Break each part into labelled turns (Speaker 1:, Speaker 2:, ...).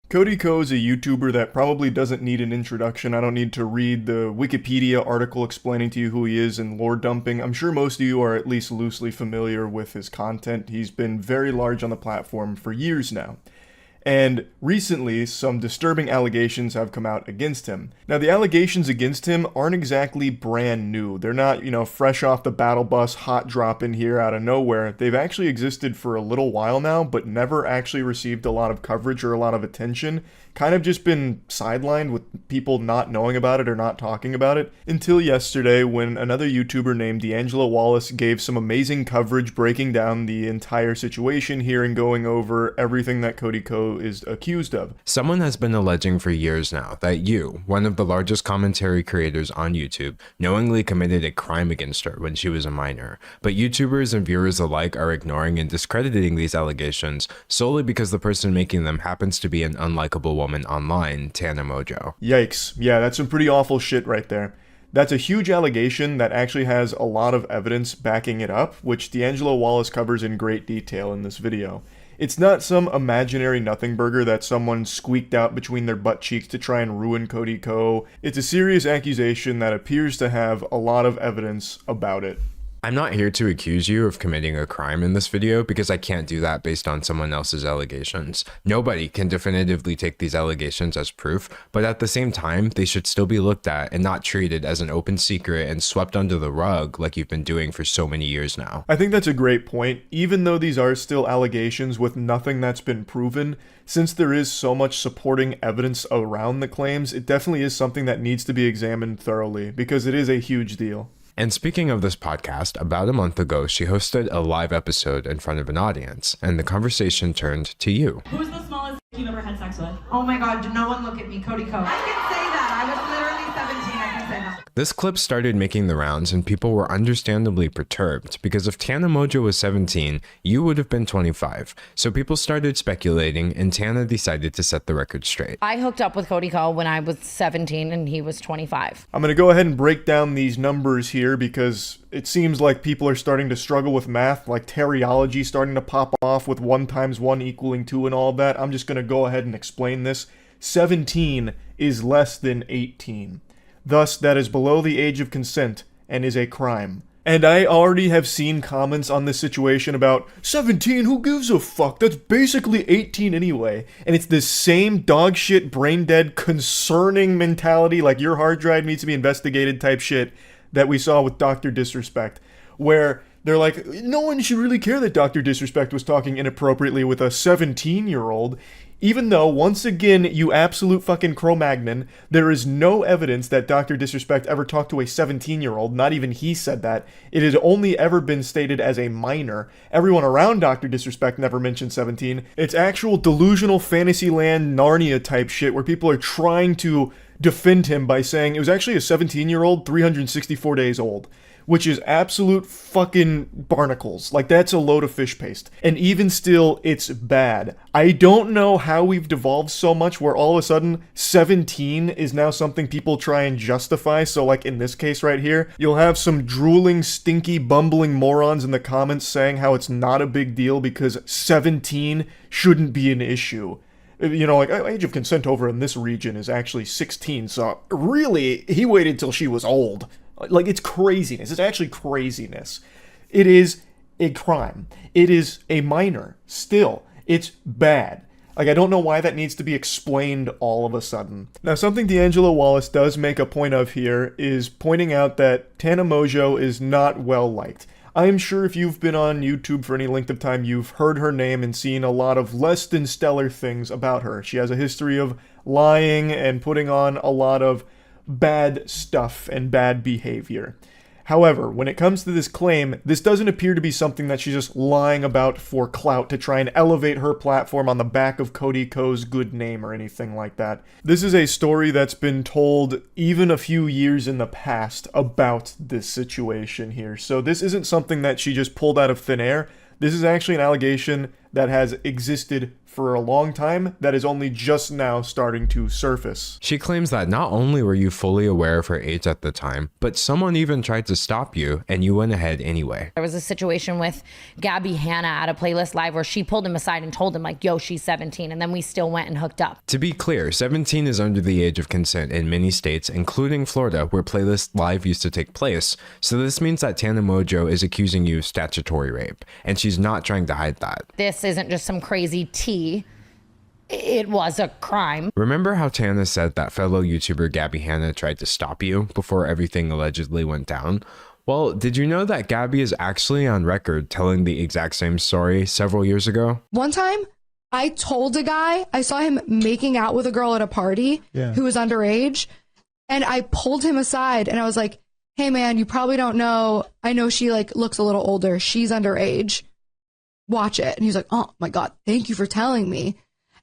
Speaker 1: Cody is a YouTuber that probably doesn't need an introduction. I don't need to read the Wikipedia article explaining to you who he is and lore dumping. I'm sure most of you are at least loosely familiar with his content. He's been very large on the platform for years now. And recently, some disturbing allegations have come out against him. Now, the allegations against him aren't exactly brand new. They're not, fresh off the battle bus, hot drop in here out of nowhere. They've actually existed for a little while now, but never actually received a lot of coverage or a lot of attention. Kind of just been sidelined with people not knowing about it or not talking about it until yesterday when another YouTuber named D'Angelo Wallace gave some amazing coverage breaking down the entire situation here and going over everything that Cody is accused of.
Speaker 2: Someone has been alleging for years now that you, one of the largest commentary creators on YouTube, knowingly committed a crime against her when she was a minor. But YouTubers and viewers alike are ignoring and discrediting these allegations solely because the person making them happens to be an unlikable woman online, Tana Mongeau.
Speaker 1: Yikes. Yeah, that's some pretty awful shit right there. That's a huge allegation that actually has a lot of evidence backing it up, which D'Angelo Wallace covers in great detail in this video. It's not some imaginary nothing burger that someone squeaked out between their butt cheeks to try and ruin Cody Ko. It's a serious accusation that appears to have a lot of evidence about it.
Speaker 2: I'm not here to accuse you of committing a crime in this video because I can't do that based on someone else's allegations. Nobody can definitively take these allegations as proof, but at the same time, they should still be looked at and not treated as an open secret and swept under the rug like you've been doing for so many years now.
Speaker 1: I think that's a great point. Even though these are still allegations with nothing that's been proven, since there is so much supporting evidence around the claims, it definitely is something that needs to be examined thoroughly because it is a huge deal.
Speaker 2: And speaking of this podcast, about a month ago, she hosted a live episode in front of an audience, and the conversation turned to you.
Speaker 3: Who's the smallest you've ever had sex with?
Speaker 4: Oh my God, no one look at me, Cody Ko. I can say that. I was literally 17, I can say that.
Speaker 2: This clip started making the rounds and people were understandably perturbed because if Tana Mongeau was 17, you would have been 25. So people started speculating and Tana decided to set the record straight.
Speaker 5: I hooked up with Cody Ko when I was 17 and he was 25.
Speaker 1: I'm going to go ahead and break down these numbers here because it seems like people are starting to struggle with math, like teriology starting to pop off with 1 times 1 equaling 2 and all of that. I'm just going to go ahead and explain this. 17 is less than 18. Thus, that is below the age of consent and is a crime. And I already have seen comments on this situation about 17, who gives a fuck? That's basically 18 anyway. And it's this same dog shit, brain dead, concerning mentality, like your hard drive needs to be investigated type shit that we saw with Dr. Disrespect, where they're like, no one should really care that Dr. Disrespect was talking inappropriately with a 17-year-old. Even though, once again, you absolute fucking Cro-Magnon, there is no evidence that Dr. Disrespect ever talked to a 17-year-old. Not even he said that. It has only ever been stated as a minor. Everyone around Dr. Disrespect never mentioned 17. It's actual delusional Fantasyland Narnia type shit where people are trying to defend him by saying it was actually a 17-year-old, 364 days old. Which is absolute fucking barnacles. Like, that's a load of fish paste. And even still, it's bad. I don't know how we've devolved so much where all of a sudden 17 is now something people try and justify. So like in this case right here, you'll have some drooling, stinky, bumbling morons in the comments saying how it's not a big deal because 17 shouldn't be an issue. You know, like, age of consent over in this region is actually 16, so really, he waited till she was old. Like, it's craziness. It's actually craziness. It is a crime. It is a minor. Still, it's bad. Like, I don't know why that needs to be explained all of a sudden. Now, something D'Angelo Wallace does make a point of here is pointing out that Tana Mongeau is not well liked. I am sure if you've been on YouTube for any length of time, you've heard her name and seen a lot of less than stellar things about her. She has a history of lying and putting on a lot of bad stuff and bad behavior. However, when it comes to this claim, this doesn't appear to be something that she's just lying about for clout to try and elevate her platform on the back of Cody Ko's good name or anything like that. This is a story that's been told even a few years in the past about this situation here. So this isn't something that she just pulled out of thin air. This is actually an allegation that has existed for a long time that is only just now starting to surface.
Speaker 2: She claims that not only were you fully aware of her age at the time, but someone even tried to stop you and you went ahead anyway.
Speaker 5: There was a situation with Gabby Hanna at a Playlist Live where she pulled him aside and told him like, yo, she's 17. And then we still went and hooked up.
Speaker 2: To be clear, 17 is under the age of consent in many states, including Florida, where Playlist Live used to take place. So this means that Tana Mongeau is accusing you of statutory rape, and she's not trying to hide that.
Speaker 5: This isn't just some crazy tea. It was a crime.
Speaker 2: Remember how Tana said that fellow YouTuber Gabby Hanna tried to stop you before everything allegedly went down? Well, did you know that Gabby is actually on record telling the exact same story several years ago?
Speaker 6: One time, I told a guy, I saw him making out with a girl at a party who was underage, and I pulled him aside and I was like, hey man, you probably don't know, I know she like looks a little older, she's underage, watch it. And he's like, oh my God, thank you for telling me.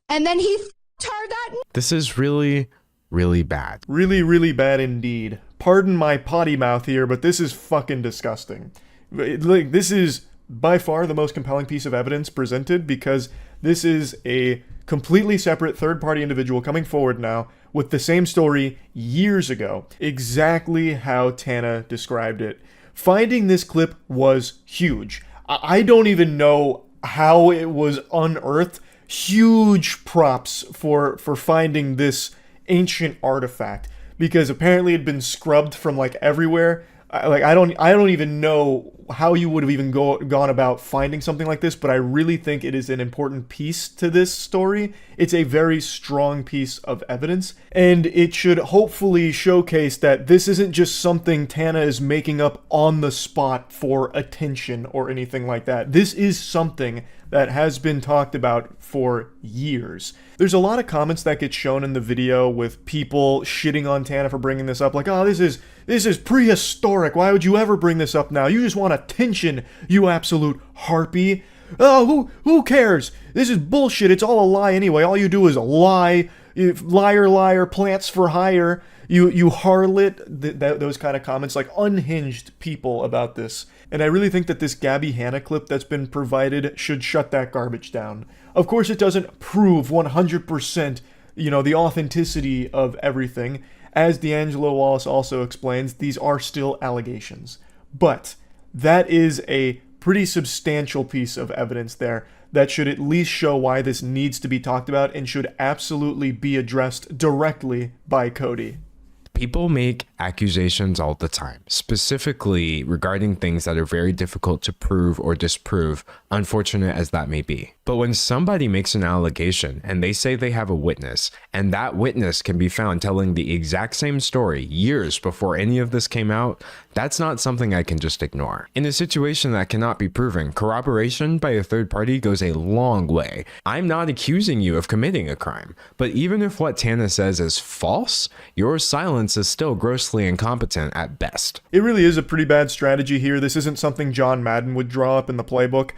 Speaker 6: And then he turned that.
Speaker 2: This is really, really bad.
Speaker 1: Really, really bad indeed. Pardon my potty mouth here, but this is fucking disgusting. Like, this is by far the most compelling piece of evidence presented, because this is a completely separate third-party individual coming forward now with the same story years ago, exactly how Tana described it. Finding this clip was huge. I don't even know how it was unearthed. Huge props for finding this ancient artifact, because apparently it had been scrubbed from like everywhere. I don't even know how you would have even gone about finding something like this, but I really think it is an important piece to this story. It's a very strong piece of evidence, and it should hopefully showcase that this isn't just something Tana is making up on the spot for attention or anything like that. This is something that has been talked about for years. There's a lot of comments that get shown in the video with people shitting on Tana for bringing this up, like, oh, this is prehistoric. Why would you ever bring this up now? You just want attention, you absolute harpy. Oh, who cares? This is bullshit. It's all a lie anyway. All you do is lie. Liar, liar, plants for hire. You harlot. Those kind of comments, like unhinged people about this. And I really think that this Gabby Hanna clip that's been provided should shut that garbage down. Of course, it doesn't prove 100%, the authenticity of everything. As D'Angelo Wallace also explains, these are still allegations. But that is a pretty substantial piece of evidence there that should at least show why this needs to be talked about and should absolutely be addressed directly by Cody.
Speaker 2: People make accusations all the time, specifically regarding things that are very difficult to prove or disprove, unfortunate as that may be. But when somebody makes an allegation and they say they have a witness, and that witness can be found telling the exact same story years before any of this came out, that's not something I can just ignore. In a situation that cannot be proven, corroboration by a third party goes a long way. I'm not accusing you of committing a crime, but even if what Tana says is false, your silence is still grossly incompetent at best.
Speaker 1: It really is a pretty bad strategy here. This isn't something John Madden would draw up in the playbook.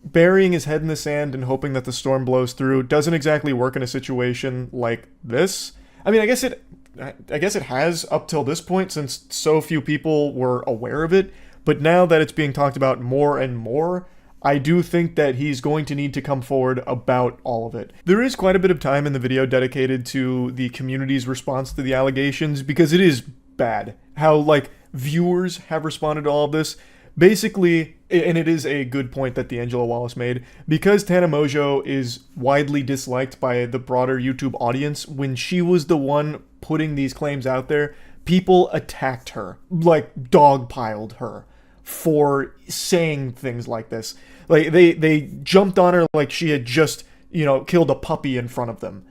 Speaker 1: Burying his head in the sand and hoping that the storm blows through doesn't exactly work in a situation like this. I mean, I guess it has up till this point, since so few people were aware of it, but now that it's being talked about more and more, I do think that he's going to need to come forward about all of it. There is quite a bit of time in the video dedicated to the community's response to the allegations, because it is bad how, viewers have responded to all of this. Basically, and it is a good point that D'Angelo Wallace made, because Tana Mongeau is widely disliked by the broader YouTube audience, when she was the one putting these claims out there, people attacked her, dogpiled her for saying things like this. They jumped on her like she had just, killed a puppy in front of them.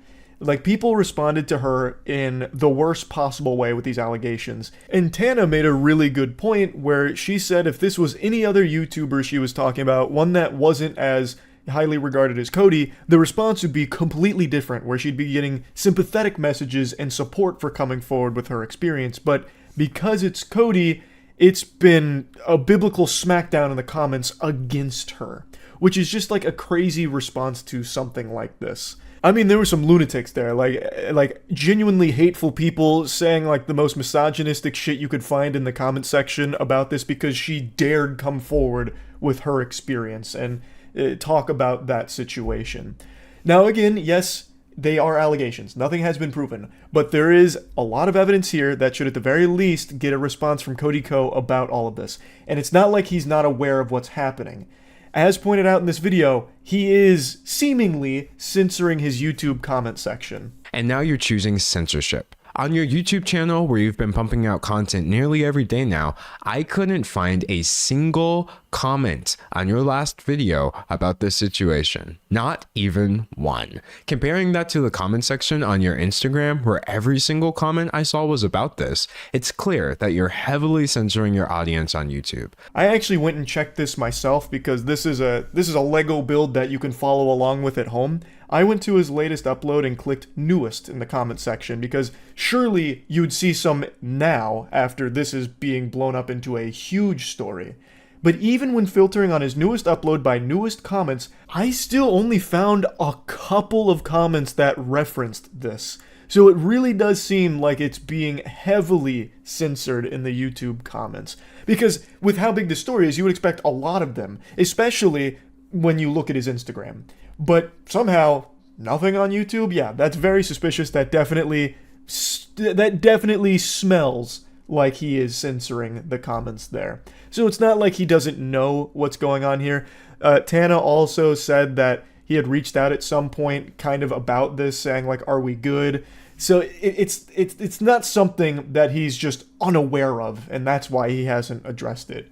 Speaker 1: People responded to her in the worst possible way with these allegations. And Tana made a really good point where she said if this was any other YouTuber she was talking about, one that wasn't as highly regarded as Cody, the response would be completely different, where she'd be getting sympathetic messages and support for coming forward with her experience. But because it's Cody, it's been a biblical smackdown in the comments against her, which is just a crazy response to something like this. I mean, there were some lunatics there, like genuinely hateful people saying the most misogynistic shit you could find in the comment section about this, because she dared come forward with her experience and talk about that situation. Now again, yes, they are allegations. Nothing has been proven. But there is a lot of evidence here that should at the very least get a response from Cody Co about all of this. And it's not like he's not aware of what's happening. As pointed out in this video, he is seemingly censoring his YouTube comment section.
Speaker 2: And now you're choosing censorship. On your YouTube channel, where you've been pumping out content nearly every day now, I couldn't find a single comment on your last video about this situation. Not even one. Comparing that to the comment section on your Instagram, where every single comment I saw was about this, it's clear that you're heavily censoring your audience on YouTube.
Speaker 1: I actually went and checked this myself because this is a Lego build that you can follow along with at home. I went to his latest upload and clicked newest in the comment section because surely you'd see some now after this is being blown up into a huge story. But even when filtering on his newest upload by newest comments, I still only found a couple of comments that referenced this. So it really does seem like it's being heavily censored in the YouTube comments. Because with how big the story is, you would expect a lot of them, especially when you look at his Instagram. But somehow, nothing on YouTube? Yeah, that's very suspicious. That definitely smells like he is censoring the comments there. So it's not like he doesn't know what's going on here. Tana also said that he had reached out at some point kind of about this, saying like, are we good? So it's not something that he's just unaware of, and that's why he hasn't addressed it.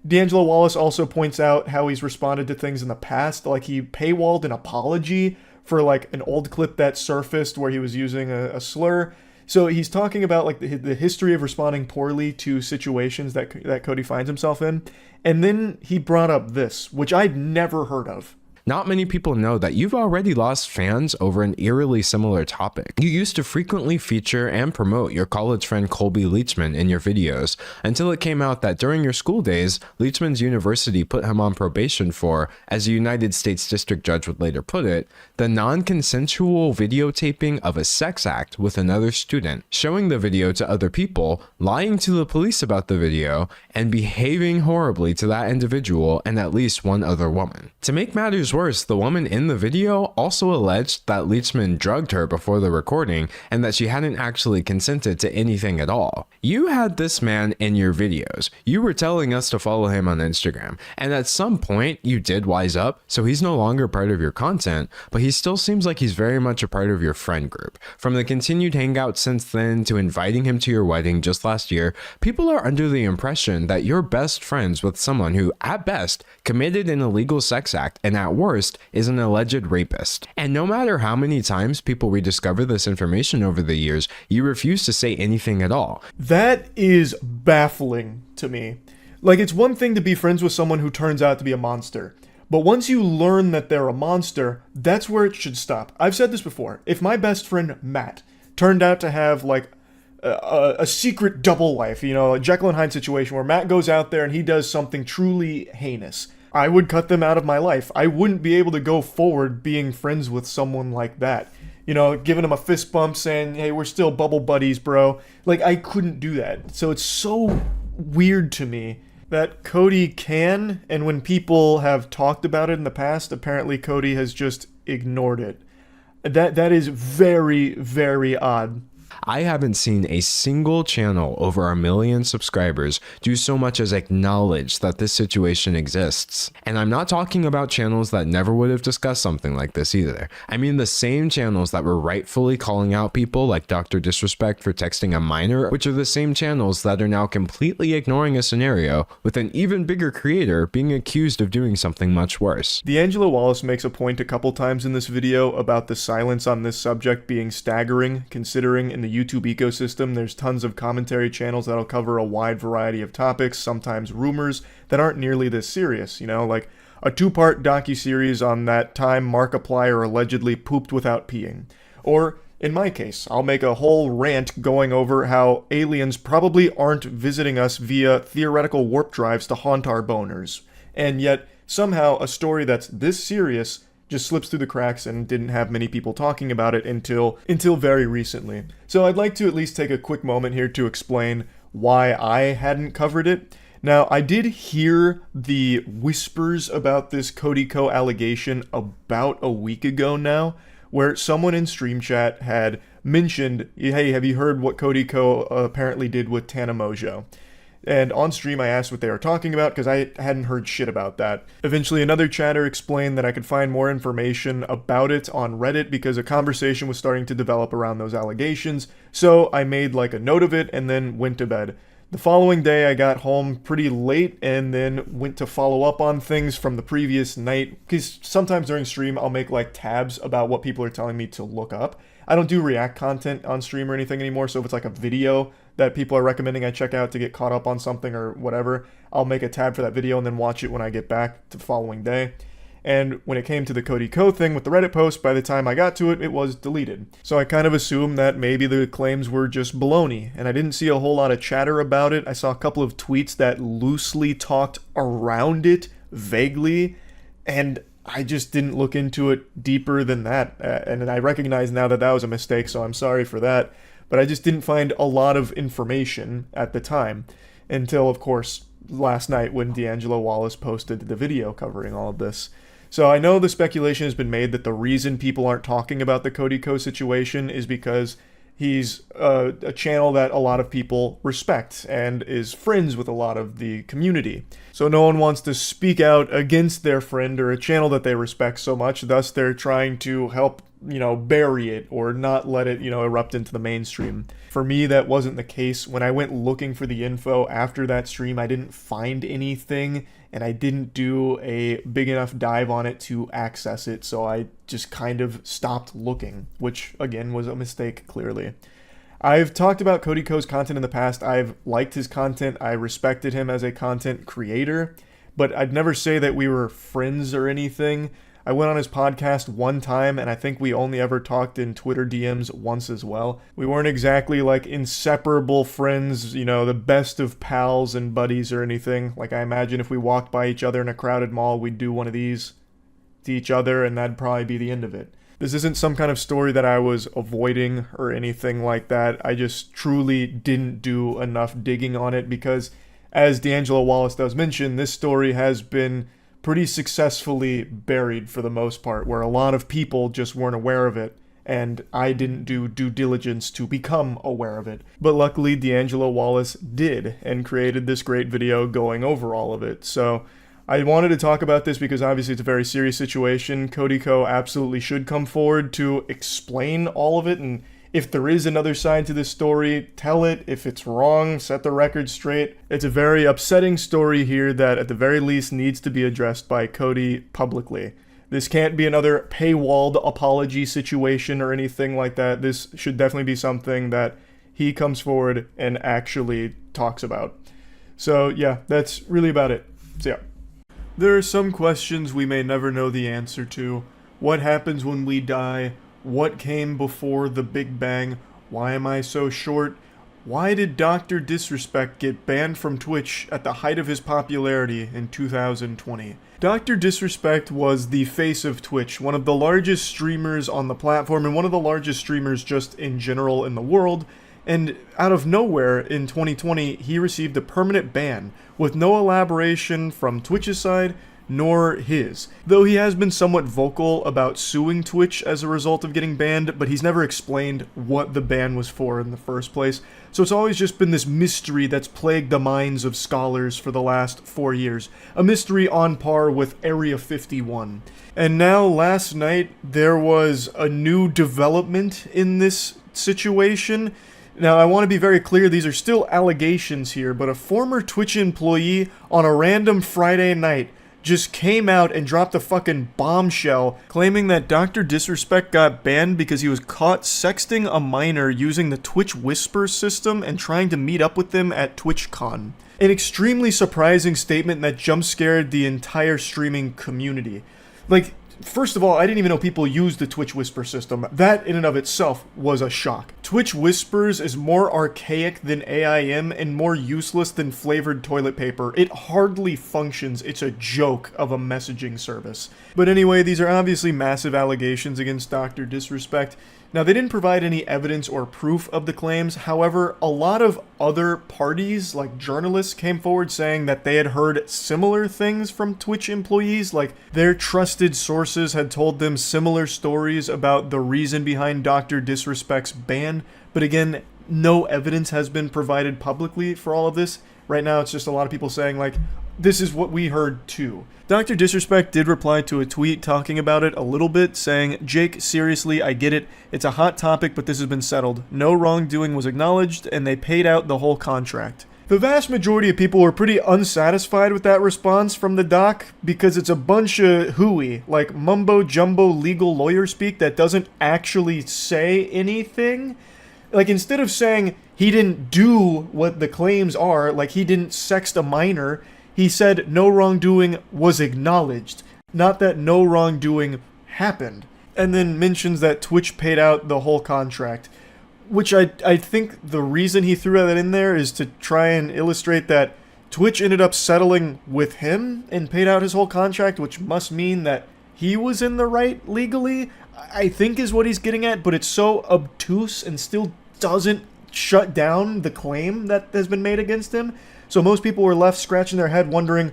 Speaker 1: D'Angelo Wallace also points out how he's responded to things in the past, like he paywalled an apology for like an old clip that surfaced where he was using a slur. So he's talking about like the history of responding poorly to situations that Cody finds himself in. And then he brought up this, which I'd never heard of.
Speaker 2: Not many people know that you've already lost fans over an eerily similar topic. You used to frequently feature and promote your college friend Colby Leachman in your videos, until it came out that during your school days, Leachman's university put him on probation for, as a United States District Judge would later put it, the non-consensual videotaping of a sex act with another student, showing the video to other people, lying to the police about the video, and behaving horribly to that individual and at least one other woman. To make matters worse, the woman in the video also alleged that Leachman drugged her before the recording and that she hadn't actually consented to anything at all. You had this man in your videos. You were telling us to follow him on Instagram, and at some point you did wise up, so he's no longer part of your content, but he still seems like he's very much a part of your friend group. From the continued hangout since then to inviting him to your wedding just last year, people are under the impression that you're best friends with someone who, at best, committed an illegal sex act and at worst is an alleged rapist. And no matter how many times people rediscover this information over the years, you refuse to say anything at all.
Speaker 1: That is baffling to me. Like, it's one thing to be friends with someone who turns out to be a monster, but once you learn that they're a monster, that's where it should stop. I've said this before. If my best friend Matt turned out to have like a secret double life, you know, a Jekyll and Hyde situation where Matt goes out there and he does something truly heinous, I would cut them out of my life. I wouldn't be able to go forward being friends with someone like that. You know, giving him a fist bump saying, hey, we're still bubble buddies, bro. Like, I couldn't do that. So it's so weird to me that Cody can, and when people have talked about it in the past, apparently Cody has just ignored it. That is very, very odd.
Speaker 2: I haven't seen a single channel over 1 million subscribers do so much as acknowledge that this situation exists. And I'm not talking about channels that never would have discussed something like this either. I mean the same channels that were rightfully calling out people like Dr. Disrespect for texting a minor, which are the same channels that are now completely ignoring a scenario with an even bigger creator being accused of doing something much worse.
Speaker 1: D'Angelo Wallace makes a point a couple times in this video about the silence on this subject being staggering, considering in the YouTube ecosystem there's tons of commentary channels that'll cover a wide variety of topics, sometimes rumors that aren't nearly this serious, you know, like a 2-part docuseries on that time Markiplier allegedly pooped without peeing. Or, in my case, I'll make a whole rant going over how aliens probably aren't visiting us via theoretical warp drives to haunt our boners. And yet, somehow, a story that's this serious just slips through the cracks and didn't have many people talking about it until very recently. So I'd like to at least take a quick moment here to explain why I hadn't covered it. Now, I did hear the whispers about this Cody Co allegation about a week ago now, where someone in stream chat had mentioned, hey, have you heard what Cody Co apparently did with Tana Mojo? And on stream, I asked what they were talking about because I hadn't heard shit about that. Eventually, another chatter explained that I could find more information about it on Reddit because a conversation was starting to develop around those allegations. So I made like a note of it and then went to bed. The following day, I got home pretty late and then went to follow up on things from the previous night. Because sometimes during stream, I'll make like tabs about what people are telling me to look up. I don't do react content on stream or anything anymore, so if it's like a video that people are recommending I check out to get caught up on something or whatever, I'll make a tab for that video and then watch it when I get back to the following day. And when it came to the Cody Co thing with the Reddit post, by the time I got to it, it was deleted. So I kind of assumed that maybe the claims were just baloney, and I didn't see a whole lot of chatter about it. I saw a couple of tweets that loosely talked around it, vaguely, and I just didn't look into it deeper than that. And I recognize now that that was a mistake, so I'm sorry for that. But I just didn't find a lot of information at the time, until, of course, last night when D'Angelo Wallace posted the video covering all of this. So I know the speculation has been made that the reason people aren't talking about the Cody Co situation is because he's a channel that a lot of people respect and is friends with a lot of the community. So no one wants to speak out against their friend or a channel that they respect so much, thus they're trying to help, bury it or not let it, erupt into the mainstream. For me, that wasn't the case. When I went looking for the info after that stream, I didn't find anything, and I didn't do a big enough dive on it to access it, so I just kind of stopped looking, which, again, was a mistake, clearly. I've talked about Cody Co's content in the past. I've liked his content. I respected him as a content creator, but I'd never say that we were friends or anything. I went on his podcast one time, and I think we only ever talked in Twitter DMs once as well. We weren't exactly like inseparable friends, the best of pals and buddies or anything. Like, I imagine if we walked by each other in a crowded mall, we'd do one of these to each other, and that'd probably be the end of it. This isn't some kind of story that I was avoiding or anything like that. I just truly didn't do enough digging on it because, as D'Angelo Wallace does mention, this story has been pretty successfully buried for the most part, where a lot of people just weren't aware of it, and I didn't do due diligence to become aware of it. But luckily, D'Angelo Wallace did, and created this great video going over all of it. So I wanted to talk about this because obviously it's a very serious situation. Cody Co absolutely should come forward to explain all of it, and if there is another side to this story, tell it. If it's wrong, set the record straight. It's a very upsetting story here that at the very least needs to be addressed by Cody publicly. This can't be another paywalled apology situation or anything like that. This should definitely be something that he comes forward and actually talks about. So yeah, that's really about it. So yeah. There are some questions we may never know the answer to. What happens when we die? What came before the Big Bang? Why am I so short? Why did Dr. Disrespect get banned from Twitch at the height of his popularity in 2020? Dr. Disrespect was the face of Twitch, one of the largest streamers on the platform and one of the largest streamers just in general in the world. And out of nowhere, in 2020, he received a permanent ban with no elaboration from Twitch's side nor his. Though he has been somewhat vocal about suing Twitch as a result of getting banned, but he's never explained what the ban was for in the first place. So it's always just been this mystery that's plagued the minds of scholars for the last 4 years. A mystery on par with Area 51. And now, last night, there was a new development in this situation. Now, I want to be very clear, these are still allegations here, but a former Twitch employee on a random Friday night just came out and dropped a fucking bombshell claiming that Dr. Disrespect got banned because he was caught sexting a minor using the Twitch Whisper system and trying to meet up with them at TwitchCon. An extremely surprising statement that jump-scared the entire streaming community. Like, first of all, I didn't even know people used the Twitch Whisper system. That in and of itself was a shock. Twitch Whispers is more archaic than AIM and more useless than flavored toilet paper. It hardly functions. It's a joke of a messaging service. But anyway, these are obviously massive allegations against Dr. Disrespect. Now, they didn't provide any evidence or proof of the claims. However, a lot of other parties, like journalists, came forward saying that they had heard similar things from Twitch employees. Like, their trusted sources had told them similar stories about the reason behind Dr. Disrespect's ban. But again, no evidence has been provided publicly for all of this. Right now, it's just a lot of people saying, like, this is what we heard too. Dr. Disrespect did reply to a tweet talking about it a little bit, saying, "Jake, seriously, I get it. It's a hot topic, but this has been settled. No wrongdoing was acknowledged, and they paid out the whole contract." The vast majority of people were pretty unsatisfied with that response from the doc because it's a bunch of hooey, like mumbo-jumbo legal lawyer speak that doesn't actually say anything. Like, instead of saying he didn't do what the claims are, like he didn't sext a minor, he said no wrongdoing was acknowledged, not that no wrongdoing happened. And then mentions that Twitch paid out the whole contract, which I think the reason he threw that in there is to try and illustrate that Twitch ended up settling with him and paid out his whole contract, which must mean that he was in the right legally, I think is what he's getting at, but it's so obtuse and still doesn't shut down the claim that has been made against him. So most people were left scratching their head wondering,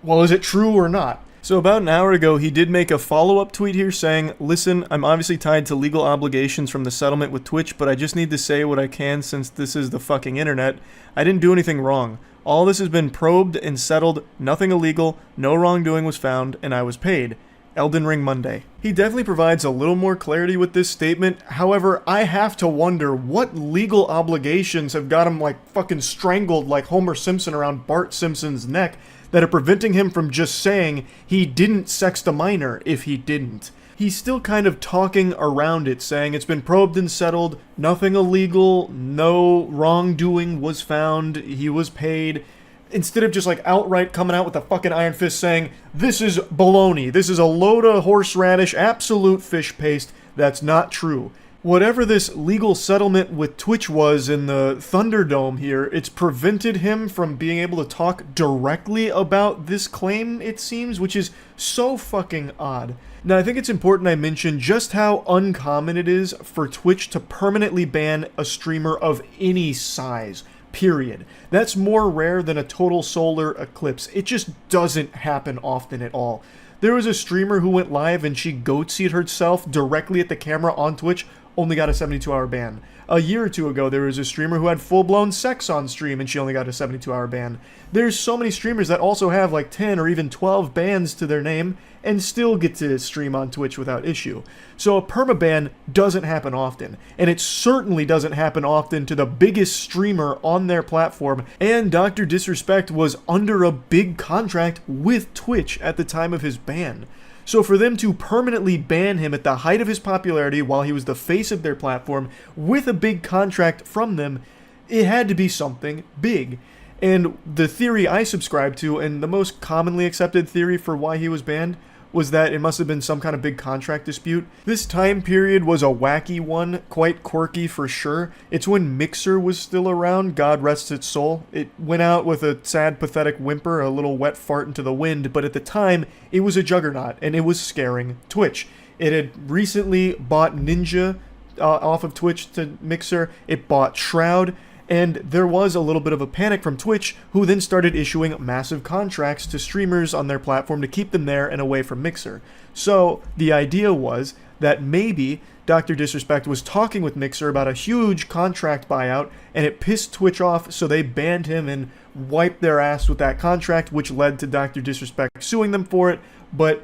Speaker 1: well, is it true or not? So about an hour ago, he did make a follow-up tweet here saying, "Listen, I'm obviously tied to legal obligations from the settlement with Twitch, but I just need to say what I can since this is the fucking internet. I didn't do anything wrong. All this has been probed and settled, nothing illegal, no wrongdoing was found, and I was paid. Elden Ring Monday." He definitely provides a little more clarity with this statement. However, I have to wonder what legal obligations have got him like fucking strangled like Homer Simpson around Bart Simpson's neck that are preventing him from just saying he didn't sext a minor if he didn't. He's still kind of talking around it, saying it's been probed and settled, nothing illegal, no wrongdoing was found, he was paid. Instead of just like outright coming out with a fucking iron fist saying, this is baloney, this is a load of horseradish, absolute fish paste, that's not true. Whatever this legal settlement with Twitch was in the Thunderdome here, it's prevented him from being able to talk directly about this claim, it seems, which is so fucking odd. Now, I think it's important I mention just how uncommon it is for Twitch to permanently ban a streamer of any size. Period. That's more rare than a total solar eclipse. It just doesn't happen often at all. There was a streamer who went live and she goatsied herself directly at the camera on Twitch, only got a 72-hour ban. A year or two ago, there was a streamer who had full-blown sex on stream and she only got a 72-hour ban. There's so many streamers that also have like 10 or even 12 bans to their name and still get to stream on Twitch without issue. So a permaban doesn't happen often, and it certainly doesn't happen often to the biggest streamer on their platform, and Dr. Disrespect was under a big contract with Twitch at the time of his ban. So for them to permanently ban him at the height of his popularity while he was the face of their platform with a big contract from them, it had to be something big. And the theory I subscribe to, and the most commonly accepted theory for why he was banned, was that it must have been some kind of big contract dispute. This time period was a wacky one, quite quirky for sure. It's when Mixer was still around, God rest its soul. It went out with a sad, pathetic whimper, a little wet fart into the wind, but at the time, it was a juggernaut, and it was scaring Twitch. It had recently bought Ninja off of Twitch to Mixer, it bought Shroud, and there was a little bit of a panic from Twitch, who then started issuing massive contracts to streamers on their platform to keep them there and away from Mixer. So the idea was that maybe Dr. Disrespect was talking with Mixer about a huge contract buyout, and it pissed Twitch off, so they banned him and wiped their ass with that contract, which led to Dr. Disrespect suing them for it, but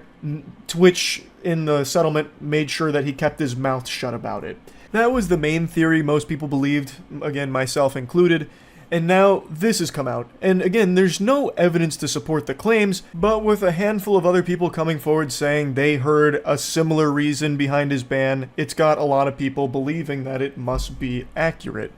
Speaker 1: Twitch in the settlement made sure that he kept his mouth shut about it. That was the main theory most people believed, again, myself included, and now this has come out. And again, there's no evidence to support the claims, but with a handful of other people coming forward saying they heard a similar reason behind his ban, it's got a lot of people believing that it must be accurate.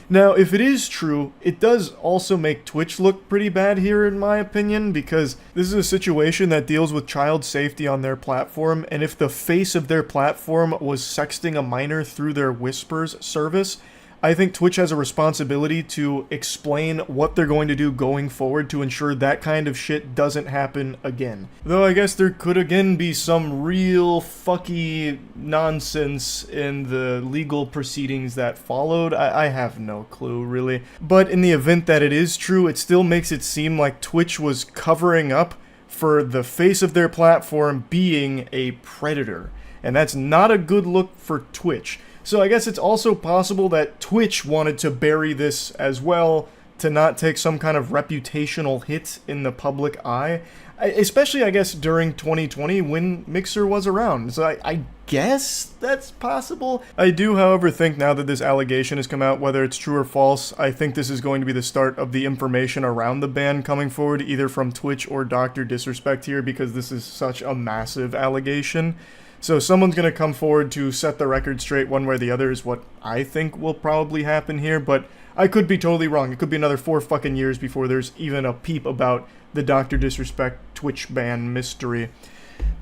Speaker 1: Now, if it is true, it does also make Twitch look pretty bad here, in my opinion, because this is a situation that deals with child safety on their platform, and if the face of their platform was sexting a minor through their Whispers service, I think Twitch has a responsibility to explain what they're going to do going forward to ensure that kind of shit doesn't happen again. Though I guess there could again be some real fucky nonsense in the legal proceedings that followed. I have no clue, really. But in the event that it is true, it still makes it seem like Twitch was covering up for the face of their platform being a predator. And that's not a good look for Twitch. So I guess it's also possible that Twitch wanted to bury this as well to not take some kind of reputational hit in the public eye. Especially, I guess, during 2020 when Mixer was around. So I guess that's possible. I do, however, think now that this allegation has come out, whether it's true or false, I think this is going to be the start of the information around the ban coming forward, either from Twitch or Dr. Disrespect here, because this is such a massive allegation. So someone's going to come forward to set the record straight one way or the other is what I think will probably happen here, but I could be totally wrong. It could be another 4 fucking years before there's even a peep about the Dr. Disrespect Twitch ban mystery.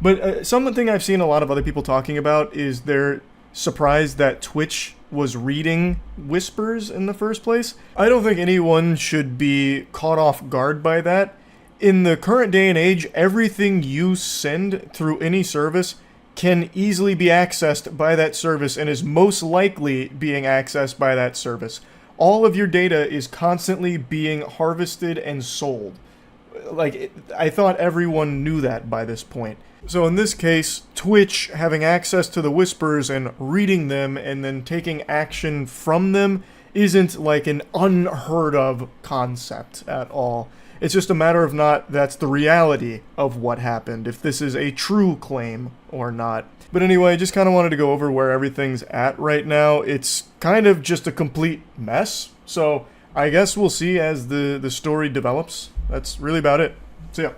Speaker 1: But something I've seen a lot of other people talking about is they're surprised that Twitch was reading whispers in the first place. I don't think anyone should be caught off guard by that. In the current day and age, everything you send through any service can easily be accessed by that service and is most likely being accessed by that service. All of your data is constantly being harvested and sold. I thought everyone knew that by this point. So in this case, Twitch having access to the whispers and reading them and then taking action from them isn't like an unheard of concept at all. It's just a matter of not that's the reality of what happened, if this is a true claim or not. But anyway, I just kind of wanted to go over where everything's at right now. It's kind of just a complete mess, so I guess we'll see as the story develops. That's really about it. So yeah.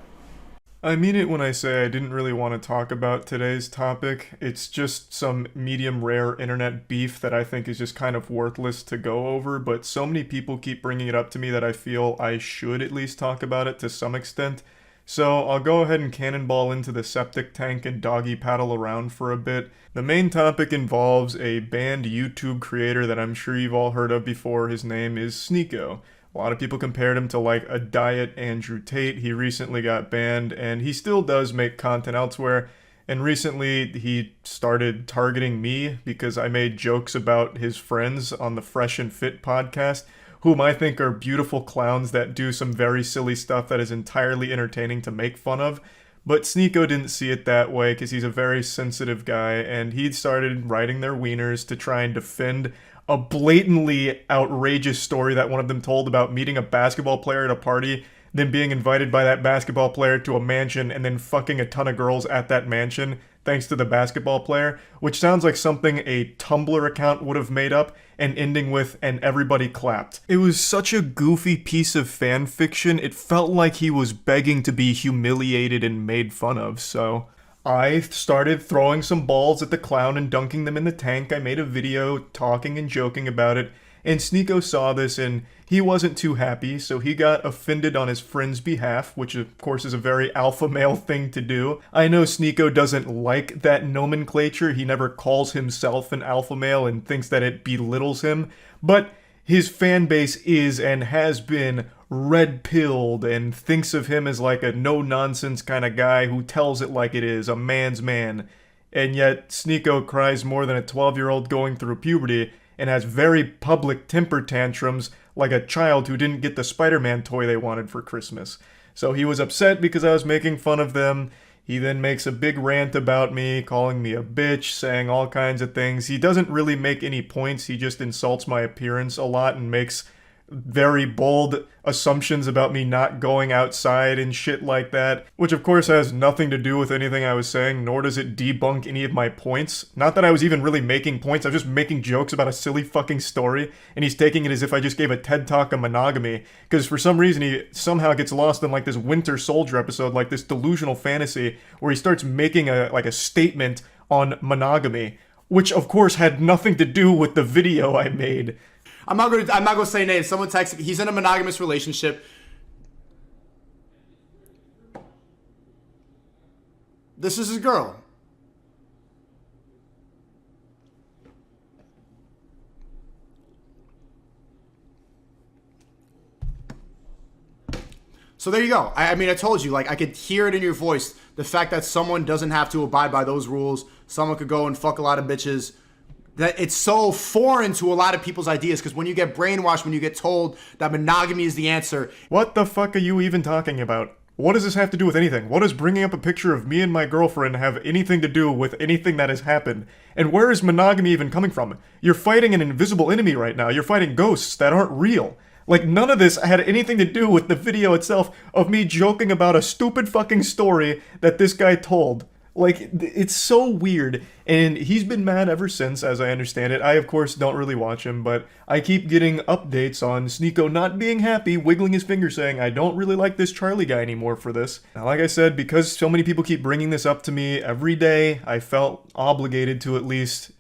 Speaker 1: I mean it when I say I didn't really want to talk about today's topic. It's just some medium rare internet beef that I think is just kind of worthless to go over, but so many people keep bringing it up to me that I feel I should at least talk about it to some extent. So I'll go ahead and cannonball into the septic tank and doggy paddle around for a bit. The main topic involves a banned YouTube creator that I'm sure you've all heard of before. His name is Sneako. A lot of people compared him to like a diet Andrew Tate. He recently got banned, and he still does make content elsewhere. And recently he started targeting me because I made jokes about his friends on the Fresh and Fit podcast, whom I think are beautiful clowns that do some very silly stuff that is entirely entertaining to make fun of. But Sneako didn't see it that way because he's a very sensitive guy, and he started writing their wieners to try and defend a blatantly outrageous story that one of them told about meeting a basketball player at a party, then being invited by that basketball player to a mansion and then fucking a ton of girls at that mansion thanks to the basketball player, which sounds like something a Tumblr account would have made up, and ending with "and everybody clapped." It was such a goofy piece of fan fiction, it felt like he was begging to be humiliated and made fun of, so I started throwing some balls at the clown and dunking them in the tank. I made a video talking and joking about it, and Sneako saw this and he wasn't too happy, so he got offended on his friend's behalf, which of course is a very alpha male thing to do. I know Sneako doesn't like that nomenclature. He never calls himself an alpha male and thinks that it belittles him, but his fan base is and has been red-pilled and thinks of him as like a no-nonsense kind of guy who tells it like it is, a man's man. And yet Sneako cries more than a 12-year-old going through puberty and has very public temper tantrums like a child who didn't get the Spider-Man toy they wanted for Christmas. So he was upset because I was making fun of them. He then makes a big rant about me, calling me a bitch, saying all kinds of things. He doesn't really make any points, he just insults my appearance a lot and makes very bold assumptions about me not going outside and shit like that, which of course has nothing to do with anything I was saying, nor does it debunk any of my points. Not that I was even really making points, I was just making jokes about a silly fucking story, and he's taking it as if I just gave a TED Talk on monogamy, because for some reason he somehow gets lost in like this Winter Soldier episode, like this delusional fantasy, where he starts making a statement on monogamy, which of course had nothing to do with the video I made.
Speaker 7: I'm not gonna say names. Someone texted me. He's in a monogamous relationship. This is his girl. So there you go. I mean, I told you, like, I could hear it in your voice. The fact that someone doesn't have to abide by those rules. Someone could go and fuck a lot of bitches. That it's so foreign to a lot of people's ideas, because when you get brainwashed, when you get told that monogamy is the answer.
Speaker 1: What the fuck are you even talking about? What does this have to do with anything? What does bringing up a picture of me and my girlfriend have anything to do with anything that has happened? And where is monogamy even coming from? You're fighting an invisible enemy right now. You're fighting ghosts that aren't real. Like, none of this had anything to do with the video itself of me joking about a stupid fucking story that this guy told. Like, it's so weird, and he's been mad ever since, as I understand it. I, of course, don't really watch him, but I keep getting updates on Sneako not being happy, wiggling his finger, saying, I don't really like this Charlie guy anymore for this. Now, like I said, because so many people keep bringing this up to me every day, I felt obligated to at least,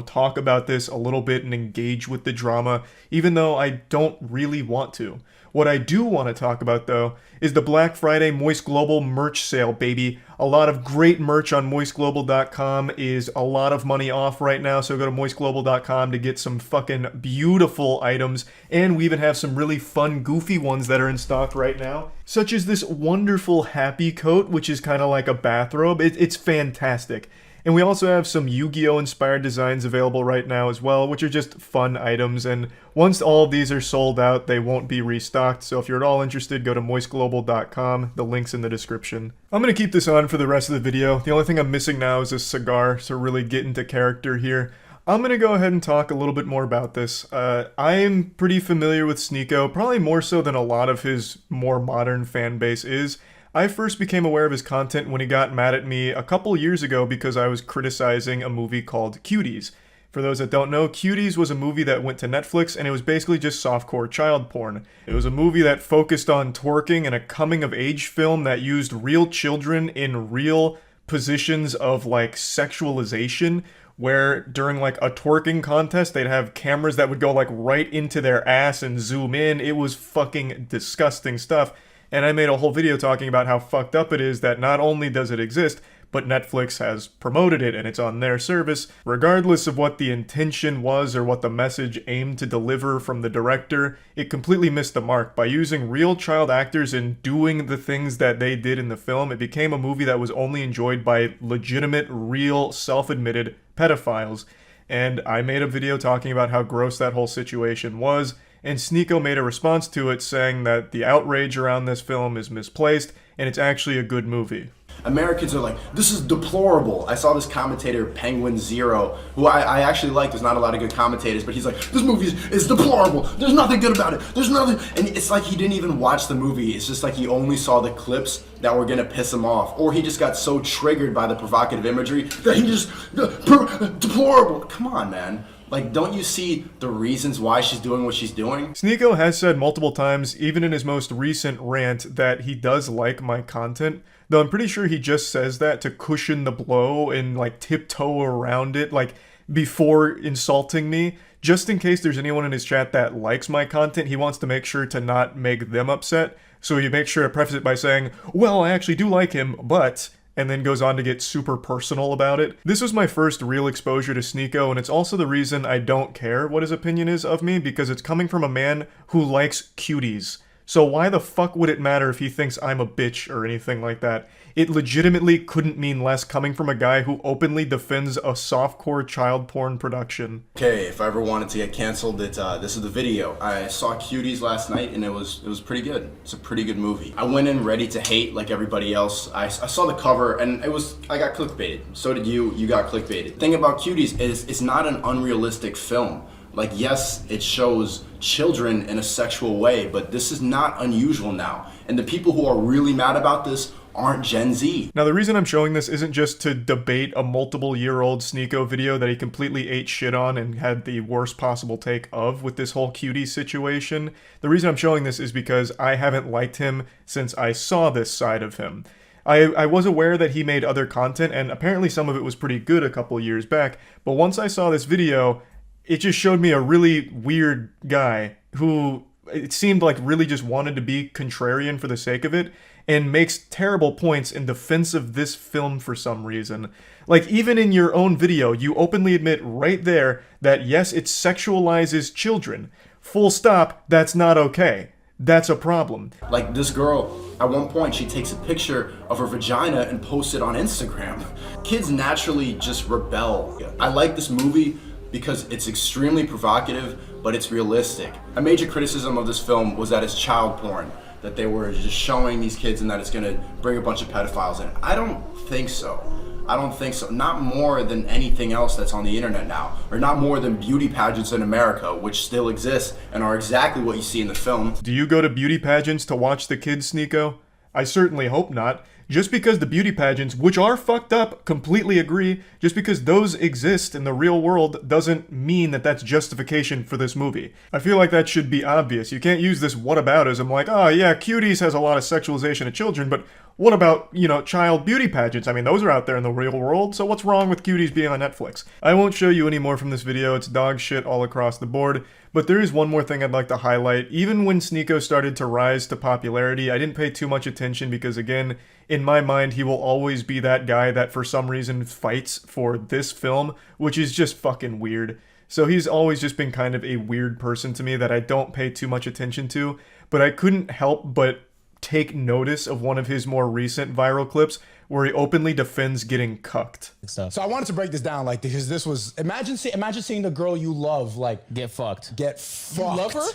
Speaker 1: talk about this a little bit and engage with the drama, even though I don't really want to. What I do want to talk about, though, is the Black Friday Moist Global merch sale, baby. A lot of great merch on moistglobal.com is a lot of money off right now, so go to moistglobal.com to get some fucking beautiful items, and we even have some really fun, goofy ones that are in stock right now, such as this wonderful happy coat, which is kind of like a bathrobe. It's fantastic. And we also have some Yu-Gi-Oh! Inspired designs available right now as well, which are just fun items, and once all of these are sold out, they won't be restocked, so if you're at all interested, go to moistglobal.com, the link's in the description. I'm gonna keep this on for the rest of the video. The only thing I'm missing now is a cigar, to really get into character here. I'm gonna go ahead and talk a little bit more about this. I'm pretty familiar with Sneako, probably more so than a lot of his more modern fan base is. I first became aware of his content when he got mad at me a couple years ago because I was criticizing a movie called Cuties. For those that don't know, Cuties was a movie that went to Netflix, and it was basically just softcore child porn. It was a movie that focused on twerking and a coming-of-age film that used real children in real positions of, like, sexualization, where during, like, a twerking contest, they'd have cameras that would go, like, right into their ass and zoom in. It was fucking disgusting stuff. And I made a whole video talking about how fucked up it is that not only does it exist, but Netflix has promoted it and it's on their service. Regardless of what the intention was or what the message aimed to deliver from the director, it completely missed the mark. By using real child actors and doing the things that they did in the film, it became a movie that was only enjoyed by legitimate, real, self-admitted pedophiles. And I made a video talking about how gross that whole situation was, and Sneako made a response to it saying that the outrage around this film is misplaced, and it's actually a good movie.
Speaker 7: Americans are like, this is deplorable. I saw this commentator, Penguinz0, who I actually like. There's not a lot of good commentators, but he's like, this movie is deplorable. There's nothing good about it. There's nothing. And it's like he didn't even watch the movie. It's just like he only saw the clips that were going to piss him off. Or he just got so triggered by the provocative imagery that he just, deplorable. Come on, man. Like, don't you see the reasons why she's doing what she's doing?
Speaker 1: Sneako has said multiple times, even in his most recent rant, that he does like my content. Though I'm pretty sure he just says that to cushion the blow and, like, tiptoe around it, like, before insulting me. Just in case there's anyone in his chat that likes my content, he wants to make sure to not make them upset. So he makes sure to preface it by saying, well, I actually do like him, but... and then goes on to get super personal about it. This was my first real exposure to Sneako, and it's also the reason I don't care what his opinion is of me, because it's coming from a man who likes cuties. So why the fuck would it matter if he thinks I'm a bitch or anything like that? It legitimately couldn't mean less coming from a guy who openly defends a softcore child porn production.
Speaker 7: Okay, if I ever wanted to get canceled, this is the video. I saw Cuties last night, and it was pretty good. It's a pretty good movie. I went in ready to hate like everybody else. I saw the cover, and I got clickbaited. So did you. You got clickbaited. The thing about Cuties is it's not an unrealistic film. Like, yes, it shows children in a sexual way, but this is not unusual now. And the people who are really mad about this aren't Gen Z.
Speaker 1: Now, the reason I'm showing this isn't just to debate a multiple-year-old Sneako video that he completely ate shit on and had the worst possible take of with this whole cutie situation. The reason I'm showing this is because I haven't liked him since I saw this side of him. I was aware that he made other content, and apparently some of it was pretty good a couple years back, but once I saw this video, it just showed me a really weird guy who it seemed like really just wanted to be contrarian for the sake of it and makes terrible points in defense of this film for some reason. Like, even in your own video, you openly admit right there that yes, it sexualizes children. Full stop, that's not okay. That's a problem.
Speaker 7: Like, this girl At one point, she takes a picture of her vagina and posts it on Instagram. Kids naturally just rebel. I like this movie because it's extremely provocative, but it's realistic. A major criticism of this film was that it's child porn, that they were just showing these kids and that it's gonna bring a bunch of pedophiles in. I don't think so. I don't think so. Not more than anything else that's on the internet now, or not more than beauty pageants in America, which still exist and are exactly what you see in the film.
Speaker 1: Do you go to beauty pageants to watch the kids, Sneako? I certainly hope not. Just because the beauty pageants, which are fucked up, completely agree, just because those exist in the real world doesn't mean that that's justification for this movie. I feel like that should be obvious. You can't use this whataboutism like, oh yeah, Cuties has a lot of sexualization of children, but what about, child beauty pageants? I mean, those are out there in the real world, so what's wrong with Cuties being on Netflix? I won't show you any more from this video, it's dog shit all across the board, but there is one more thing I'd like to highlight. Even when Sneako started to rise to popularity, I didn't pay too much attention because, again, in my mind, he will always be that guy that for some reason fights for this film, which is just fucking weird. So he's always just been kind of a weird person to me that I don't pay too much attention to, but I couldn't help but take notice of one of his more recent viral clips where he openly defends getting cucked.
Speaker 8: So I wanted to break this down, like, because this was, imagine seeing the girl you love, like,
Speaker 9: get fucked.
Speaker 8: You
Speaker 9: love her?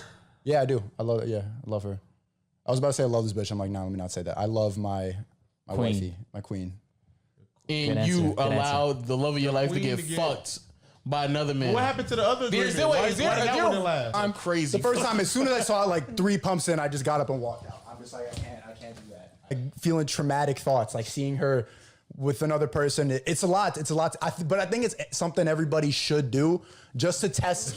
Speaker 8: Yeah, I do. I love her. I was about to say I love this bitch. I'm like, no, let me not say that. I love my wifey, my queen.
Speaker 9: And you allowed the love of your life to get fucked by another man.
Speaker 10: What happened to the other agreement?
Speaker 8: I'm crazy. The first time, as soon as I saw it, like 3 pumps in, I just got up and walked out. I'm just like, I can't do that. Like, feeling traumatic thoughts, like seeing her with another person. It's a lot. But I think it's something everybody should do just to test.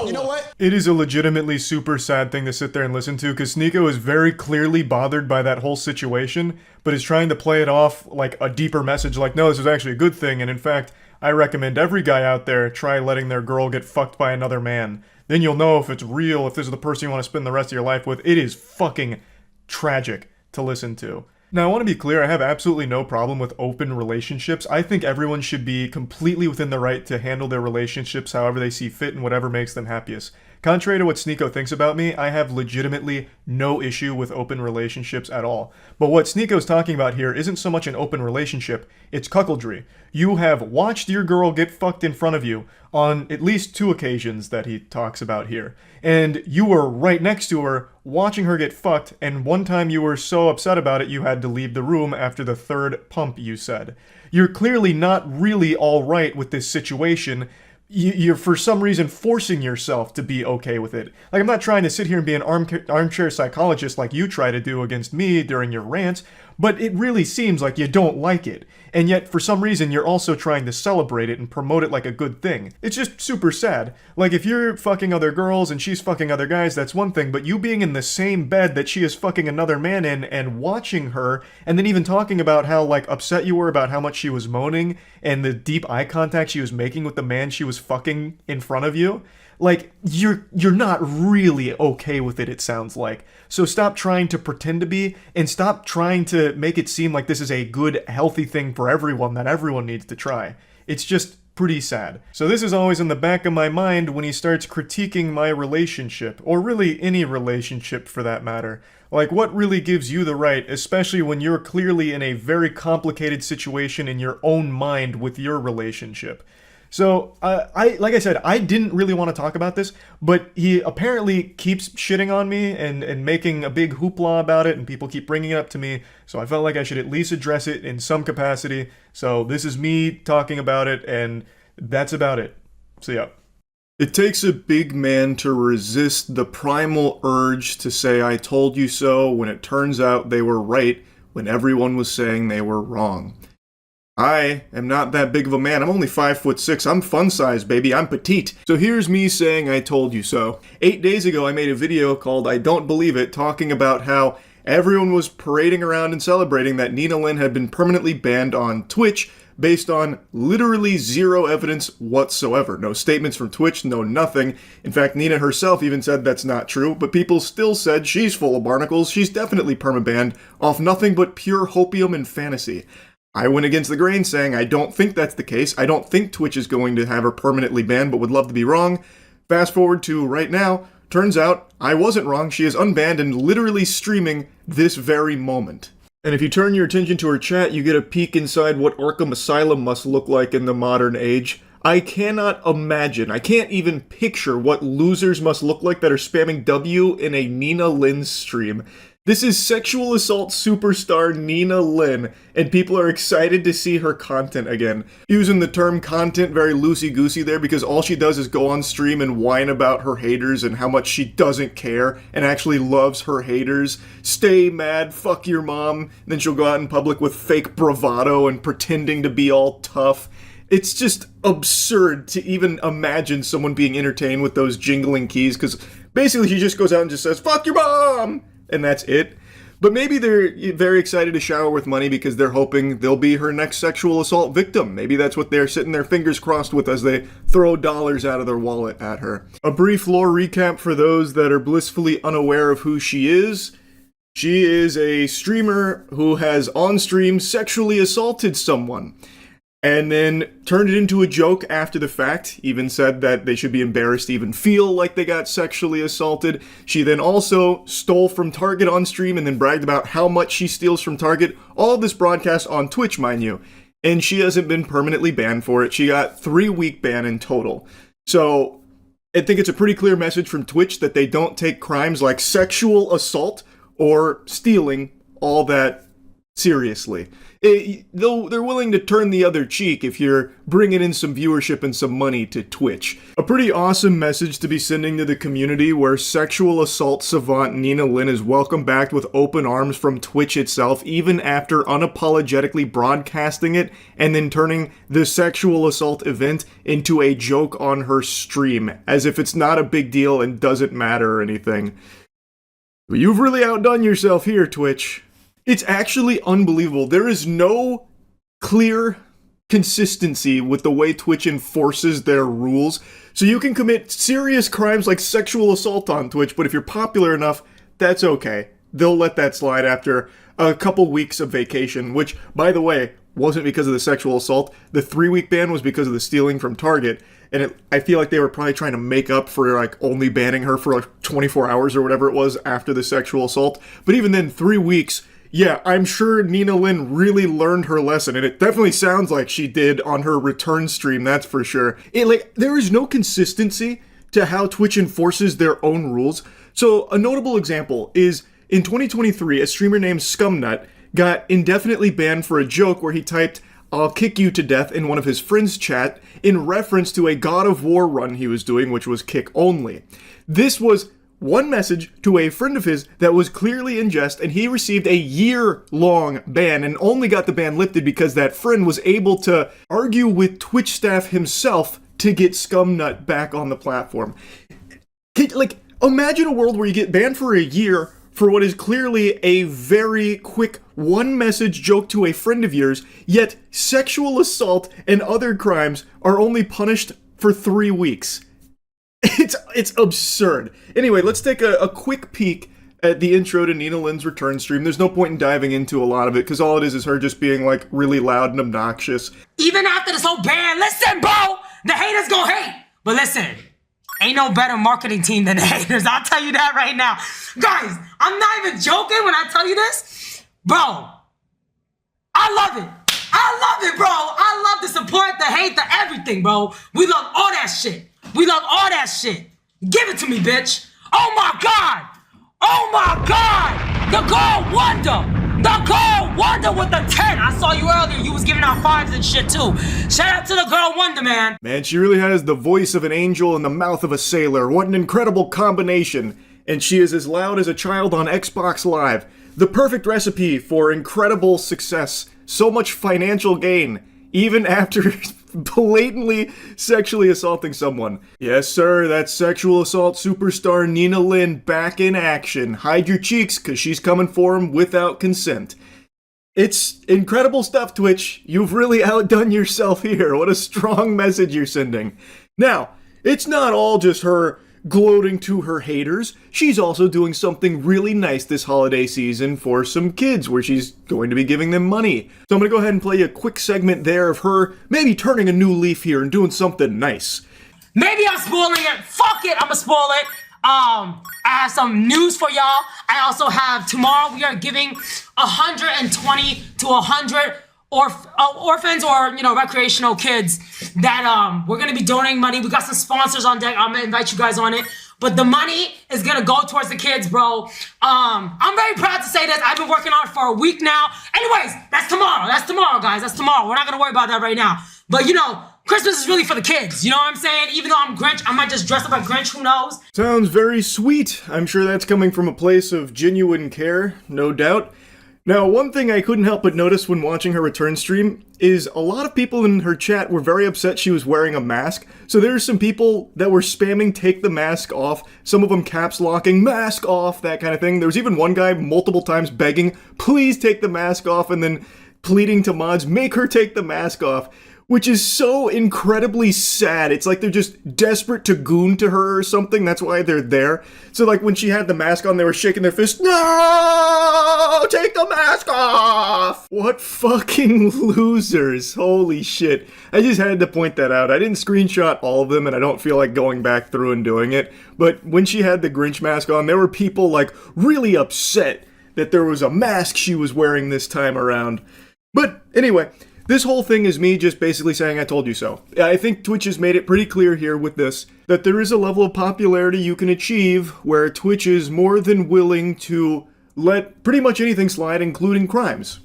Speaker 8: You know what?
Speaker 1: It is a legitimately super sad thing to sit there and listen to because Sneako is very clearly bothered by that whole situation, but is trying to play it off like a deeper message, like, no, this is actually a good thing, and in fact, I recommend every guy out there try letting their girl get fucked by another man. Then you'll know if it's real, if this is the person you want to spend the rest of your life with. It is fucking tragic to listen to. Now, I want to be clear, I have absolutely no problem with open relationships. I think everyone should be completely within the right to handle their relationships however they see fit and whatever makes them happiest. Contrary to what Sneako thinks about me, I have legitimately no issue with open relationships at all. But what Sneako's talking about here isn't so much an open relationship, it's cuckoldry. You have watched your girl get fucked in front of you on at least 2 occasions that he talks about here. And you were right next to her, watching her get fucked, and one time you were so upset about it you had to leave the room after the 3rd pump, you said. You're clearly not really alright with this situation. You're for some reason forcing yourself to be okay with it. Like, I'm not trying to sit here and be an armchair psychologist like you try to do against me during your rants, but it really seems like you don't like it. And yet, for some reason, you're also trying to celebrate it and promote it like a good thing. It's just super sad. Like, if you're fucking other girls and she's fucking other guys, that's one thing, but you being in the same bed that she is fucking another man in and watching her, and then even talking about how, like, upset you were about how much she was moaning and the deep eye contact she was making with the man she was fucking in front of you, like, you're not really okay with it, it sounds like. So stop trying to pretend to be, and stop trying to make it seem like this is a good, healthy thing for everyone that everyone needs to try. It's just pretty sad. So this is always in the back of my mind when he starts critiquing my relationship, or really any relationship for that matter. Like, what really gives you the right, especially when you're clearly in a very complicated situation in your own mind with your relationship? So, like I said, I didn't really want to talk about this, but he apparently keeps shitting on me and making a big hoopla about it, and people keep bringing it up to me, so I felt like I should at least address it in some capacity. So this is me talking about it, and that's about it. So yeah. It takes a big man to resist the primal urge to say I told you so when it turns out they were right when everyone was saying they were wrong. I am not that big of a man. I'm only 5'6". I'm fun size, baby. I'm petite. So here's me saying I told you so. 8 days ago, I made a video called I Don't Believe It, talking about how everyone was parading around and celebrating that Nina Lynn had been permanently banned on Twitch based on literally zero evidence whatsoever. No statements from Twitch, no nothing. In fact, Nina herself even said that's not true, but people still said she's full of barnacles, she's definitely permabanned, off nothing but pure hopium and fantasy. I went against the grain saying I don't think that's the case. I don't think Twitch is going to have her permanently banned, but would love to be wrong. Fast forward to right now, Turns out, I wasn't wrong. She is unbanned and literally streaming this very moment. And if you turn your attention to her chat, you get a peek inside what Arkham Asylum must look like in the modern age. I cannot imagine, I can't even picture what losers must look like that are spamming W in a Nina Lynn stream. This is sexual assault superstar Nina Lynn, and people are excited to see her content again. Using the term content very loosey-goosey there because all she does is go on stream and whine about her haters and how much she doesn't care and actually loves her haters. Stay mad, fuck your mom. And then she'll go out in public with fake bravado and pretending to be all tough. It's just absurd to even imagine someone being entertained with those jingling keys because basically she just goes out and just says, fuck your mom! And that's it. But maybe they're very excited to shower with money because they're hoping they'll be her next sexual assault victim. Maybe that's what they're sitting their fingers crossed with as they throw dollars out of their wallet at her. A brief lore recap for those that are blissfully unaware of who she is. She is a streamer who has on-stream sexually assaulted someone. And then turned it into a joke after the fact, even said that they should be embarrassed to even feel like they got sexually assaulted. She then also stole from Target on stream and then bragged about how much she steals from Target. All of this broadcast on Twitch, mind you. And she hasn't been permanently banned for it. She got 3-week ban in total. So I think it's a pretty clear message from Twitch that they don't take crimes like sexual assault or stealing all that seriously. Though they're willing to turn the other cheek if you're bringing in some viewership and some money to Twitch. A pretty awesome message to be sending to the community where sexual assault savant Nina Lynn is welcomed back with open arms from Twitch itself, even after unapologetically broadcasting it and then turning the sexual assault event into a joke on her stream, as if it's not a big deal and doesn't matter or anything. But you've really outdone yourself here, Twitch. It's actually unbelievable. There is no clear consistency with the way Twitch enforces their rules. So you can commit serious crimes like sexual assault on Twitch, but if you're popular enough, that's okay. They'll let that slide after a couple weeks of vacation, which, by the way, wasn't because of the sexual assault. The 3-week ban was because of the stealing from Target. And I feel like they were probably trying to make up for like only banning her for like 24 hours or whatever it was after the sexual assault. But even then, 3 weeks... Yeah, I'm sure Nina Lynn really learned her lesson, and it definitely sounds like she did on her return stream, that's for sure. There is no consistency to how Twitch enforces their own rules. So, a notable example is, in 2023, a streamer named Scumnut got indefinitely banned for a joke where he typed, "I'll kick you to death" in one of his friends' chat, in reference to a God of War run he was doing, which was kick only. This was one message to a friend of his that was clearly in jest, and he received a year-long ban and only got the ban lifted because that friend was able to argue with Twitch staff himself to get Scumnut back on the platform. Imagine a world where you get banned for a year for what is clearly a very quick one-message joke to a friend of yours, yet sexual assault and other crimes are only punished for 3 weeks. It's absurd. Anyway, let's take a quick peek at the intro to Nina Lynn's return stream. There's no point in diving into a lot of it, because all it is her just being, like, really loud and obnoxious.
Speaker 10: Even after this whole ban, listen, bro! The haters gon' hate! But listen, ain't no better marketing team than the haters. I'll tell you that right now. Guys, I'm not even joking when I tell you this. Bro, I love it. I love it, bro. I love the support, the hate, the everything, bro. We love all that shit. We love all that shit. Give it to me, bitch. Oh my God. Oh my God. The Girl Wonder. The Girl Wonder with the 10. I saw you earlier. You was giving out 5s and shit too. Shout out to the Girl Wonder, man.
Speaker 1: Man, she really has the voice of an angel and the mouth of a sailor. What an incredible combination. And she is as loud as a child on Xbox Live. The perfect recipe for incredible success. So much financial gain, even after blatantly sexually assaulting someone. Yes, sir, that's sexual assault superstar Nina Lynn back in action. Hide your cheeks, because she's coming for him without consent. It's incredible stuff, Twitch. You've really outdone yourself here. What a strong message you're sending. Now, it's not all just her gloating to her haters. She's also doing something really nice this holiday season for some kids, where she's going to be giving them money. So I'm going to go ahead and play a quick segment there of her maybe turning a new leaf here and doing something nice.
Speaker 10: Maybe I'm spoiling it. Fuck it, I'm gonna spoil it. I have some news for y'all. I also have tomorrow we are giving 120 to 100 orphans or recreational kids that we're gonna be donating money. We got some sponsors on deck. I'm gonna invite you guys on it. But the money is gonna go towards the kids, bro. I'm very proud to say this. I've been working on it for a week now. Anyways, that's tomorrow. That's tomorrow, guys. That's tomorrow. We're not gonna worry about that right now. But Christmas is really for the kids. You know what I'm saying? Even though I'm Grinch, I might just dress up like Grinch. Who knows?
Speaker 1: Sounds very sweet. I'm sure that's coming from a place of genuine care, no doubt. Now, one thing I couldn't help but notice when watching her return stream is a lot of people in her chat were very upset she was wearing a mask. So there's some people that were spamming take the mask off, some of them caps locking, mask off, that kind of thing. There was even one guy multiple times begging, please take the mask off, and then pleading to mods, make her take the mask off. Which is so incredibly sad. It's like they're just desperate to goon to her or something. That's why they're there. So like when she had the mask on, they were shaking their fists. No! Take the mask off! What fucking losers. Holy shit. I just had to point that out. I didn't screenshot all of them and I don't feel like going back through and doing it. But when she had the Grinch mask on, there were people like really upset that there was a mask she was wearing this time around. But anyway, this whole thing is me just basically saying I told you so. I think Twitch has made it pretty clear here with this that there is a level of popularity you can achieve where Twitch is more than willing to let pretty much anything slide, including crimes.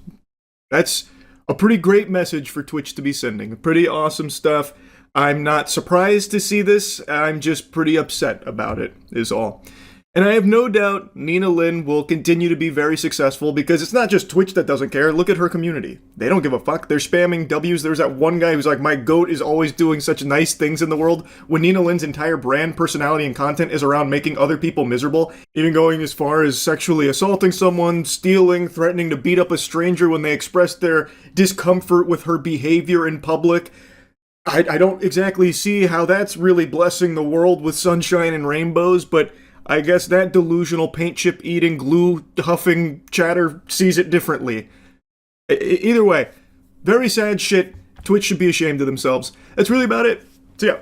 Speaker 1: That's a pretty great message for Twitch to be sending. Pretty awesome stuff. I'm not surprised to see this. I'm just pretty upset about it, is all. And I have no doubt Nina Lynn will continue to be very successful because it's not just Twitch that doesn't care. Look at her community. They don't give a fuck. They're spamming W's. There's that one guy who's like, my goat is always doing such nice things in the world, when Nina Lynn's entire brand, personality, and content is around making other people miserable, even going as far as sexually assaulting someone, stealing, threatening to beat up a stranger when they express their discomfort with her behavior in public. I don't exactly see how that's really blessing the world with sunshine and rainbows, but I guess that delusional paint chip eating, glue huffing chatter sees it differently. Either way, very sad shit. Twitch should be ashamed of themselves. That's really about it. So yeah.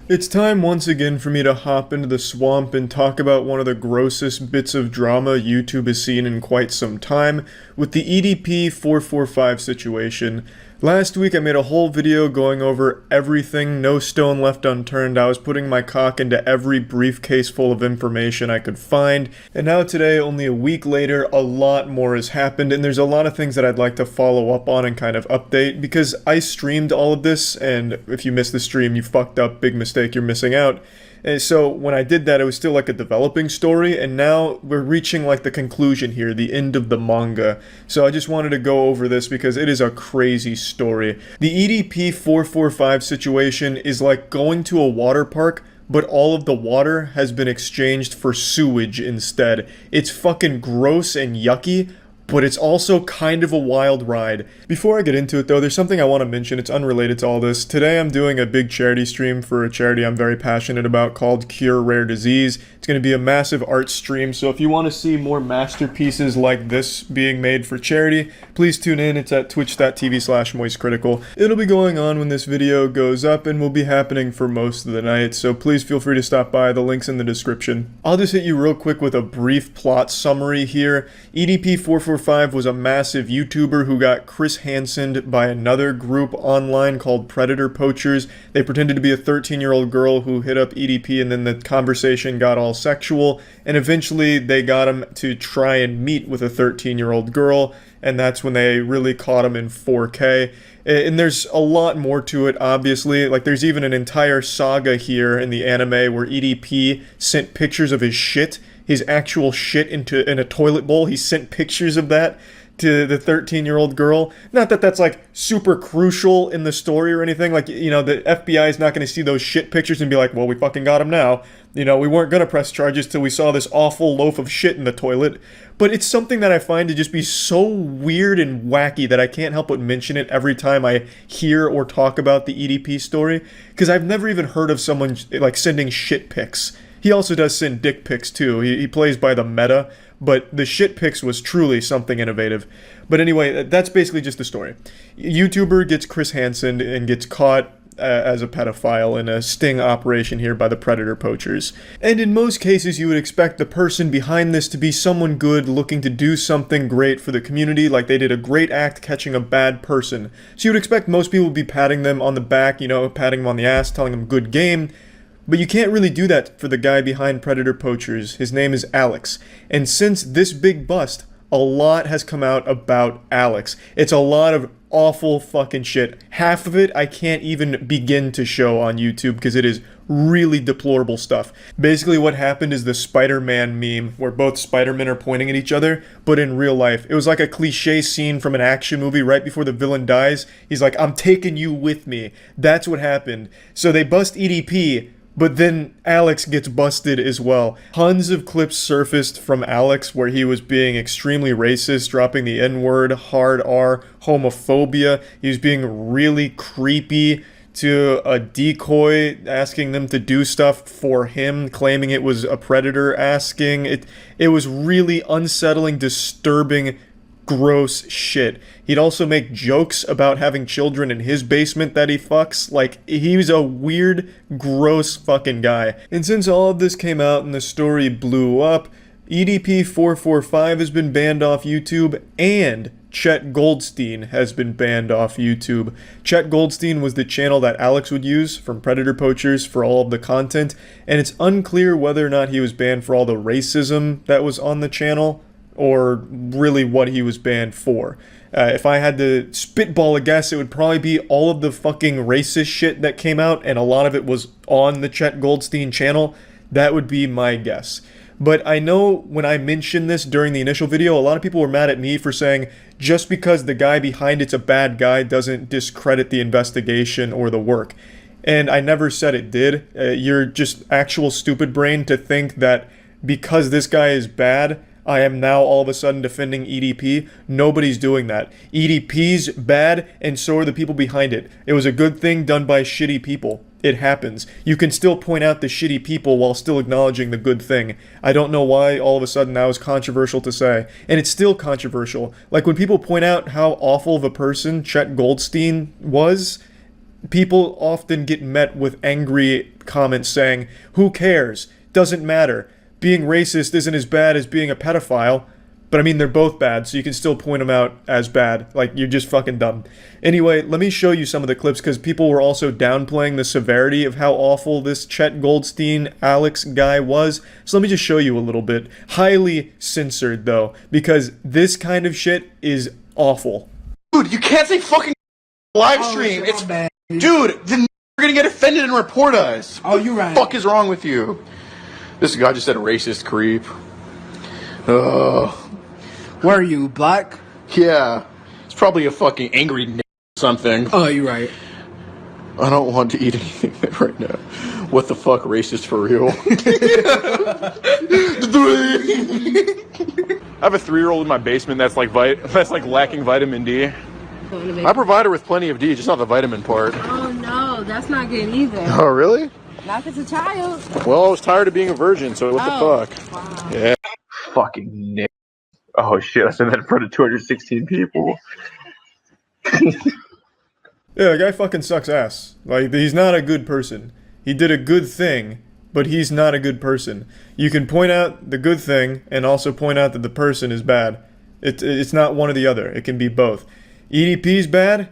Speaker 1: It's time once again for me to hop into the swamp and talk about one of the grossest bits of drama YouTube has seen in quite some time, with the EDP 445 situation. Last week I made a whole video going over everything, no stone left unturned. I was putting my cock into every briefcase full of information I could find, and now today, only a week later, a lot more has happened, and there's a lot of things that I'd like to follow up on and kind of update, because I streamed all of this, and if you missed the stream, you fucked up, big mistake, you're missing out. And so when I did that, it was still like a developing story, and now we're reaching like the conclusion here, the end of the manga. So I just wanted to go over this because it is a crazy story. The EDP 445 situation is like going to a water park, but all of the water has been exchanged for sewage instead. It's fucking gross and yucky, but it's also kind of a wild ride. Before I get into it though, there's something I want to mention. It's unrelated to all this. Today I'm doing a big charity stream for a charity I'm very passionate about called Cure Rare Disease. It's going to be a massive art stream, so if you want to see more masterpieces like this being made for charity, please tune in. It's at twitch.tv/moistcritical. It'll be going on when this video goes up and will be happening for most of the night, so please feel free to stop by. The link's in the description. I'll just hit you real quick with a brief plot summary here. EDP 445 was a massive YouTuber who got Kris Hansened by another group online called Predator Poachers. They pretended to be a 13-year-old girl who hit up EDP, and then the conversation got all sexual, and eventually they got him to try and meet with a 13-year-old girl, and that's when they really caught him in 4K. And there's a lot more to it, obviously. Like, there's even an entire saga here in the anime where EDP sent pictures of his actual shit in a toilet bowl. He sent pictures of that to the 13-year-old girl. Not that that's like super crucial in the story or anything. Like, you know, the FBI is not going to see those shit pictures and be like, well, we fucking got him now. You know, we weren't going to press charges till we saw this awful loaf of shit in the toilet. But it's something that I find to just be so weird and wacky that I can't help but mention it every time I hear or talk about the EDP story. Because I've never even heard of someone like sending shit pics. He also does send dick pics too. He plays by the meta. But the shit pics was truly something innovative. But anyway, that's basically just the story. YouTuber gets Kris Hansened and gets caught as a pedophile in a sting operation here by the predator poachers. And in most cases, you would expect the person behind this to be someone good looking to do something great for the community, like they did a great act catching a bad person. So you would expect most people would be patting them on the back, you know, patting them on the ass, telling them good game. But you can't really do that for the guy behind Predator Poachers. His name is Alex. And since this big bust, a lot has come out about Alex. It's a lot of awful fucking shit. Half of it I can't even begin to show on YouTube because it is really deplorable stuff. Basically what happened is the Spider-Man meme where both Spider-Men are pointing at each other, but in real life. It was like a cliche scene from an action movie right before the villain dies. He's like, I'm taking you with me. That's what happened. So they bust EDP, but then Alex gets busted as well. Tons of clips surfaced from Alex where he was being extremely racist, dropping the N-word, hard R, homophobia. He was being really creepy to a decoy, asking them to do stuff for him, claiming it was a predator asking. It was really unsettling, disturbing, gross shit. He'd also make jokes about having children in his basement that he fucks. Like, he was a weird, gross fucking guy. And since all of this came out and the story blew up, EDP445 has been banned off YouTube, and Chet Goldstein has been banned off YouTube. Chet Goldstein was the channel that Alex would use from Predator Poachers for all of the content, and it's unclear whether or not he was banned for all the racism that was on the channel, or really what he was banned for. If I had to spitball a guess, it would probably be all of the fucking racist shit that came out, and a lot of it was on the Chet Goldstein channel. That would be my guess. But I know when I mentioned this during the initial video, a lot of people were mad at me for saying just because the guy behind it's a bad guy doesn't discredit the investigation or the work. And I never said it did. You're just actual stupid brain to think that because this guy is bad, I am now all of a sudden defending EDP. Nobody's doing that. EDP's bad, and so are the people behind it. It was a good thing done by shitty people. It happens. You can still point out the shitty people while still acknowledging the good thing. I don't know why all of a sudden that was controversial to say. And it's still controversial. Like when people point out how awful of a person Chet Goldstein was, people often get met with angry comments saying, who cares? Doesn't matter. Being racist isn't as bad as being a pedophile. But I mean, they're both bad, so you can still point them out as bad. Like, you're just fucking dumb. Anyway, let me show you some of the clips, because people were also downplaying the severity of how awful this Chet Goldstein Alex guy was. So let me just show you a little bit. Highly censored, though, because this kind of shit is awful.
Speaker 11: Dude, you can't say fucking live stream. It's bad. Dude, then we're gonna get offended and report us. Oh, you're right. What the fuck is wrong with you? This guy just said racist creep.
Speaker 12: Where are you, black?
Speaker 11: Yeah. It's probably a fucking angry n something.
Speaker 12: Oh, you're right.
Speaker 11: I don't want to eat anything right now. What the fuck, racist for real? I have a 3-year-old in my basement that's like lacking vitamin D. I provide her with plenty of D, just not the vitamin part.
Speaker 13: Oh no, that's not good either.
Speaker 11: Oh really?
Speaker 13: Not if it's a child.
Speaker 11: Well, I was tired of being a virgin, so what the fuck?
Speaker 13: Wow.
Speaker 11: Yeah. Fucking Nick. Oh shit, I said that in front of 216 people.
Speaker 1: Yeah, the guy fucking sucks ass. Like, he's not a good person. He did a good thing, but he's not a good person. You can point out the good thing and also point out that the person is bad. It's not one or the other. It can be both. EDP's bad.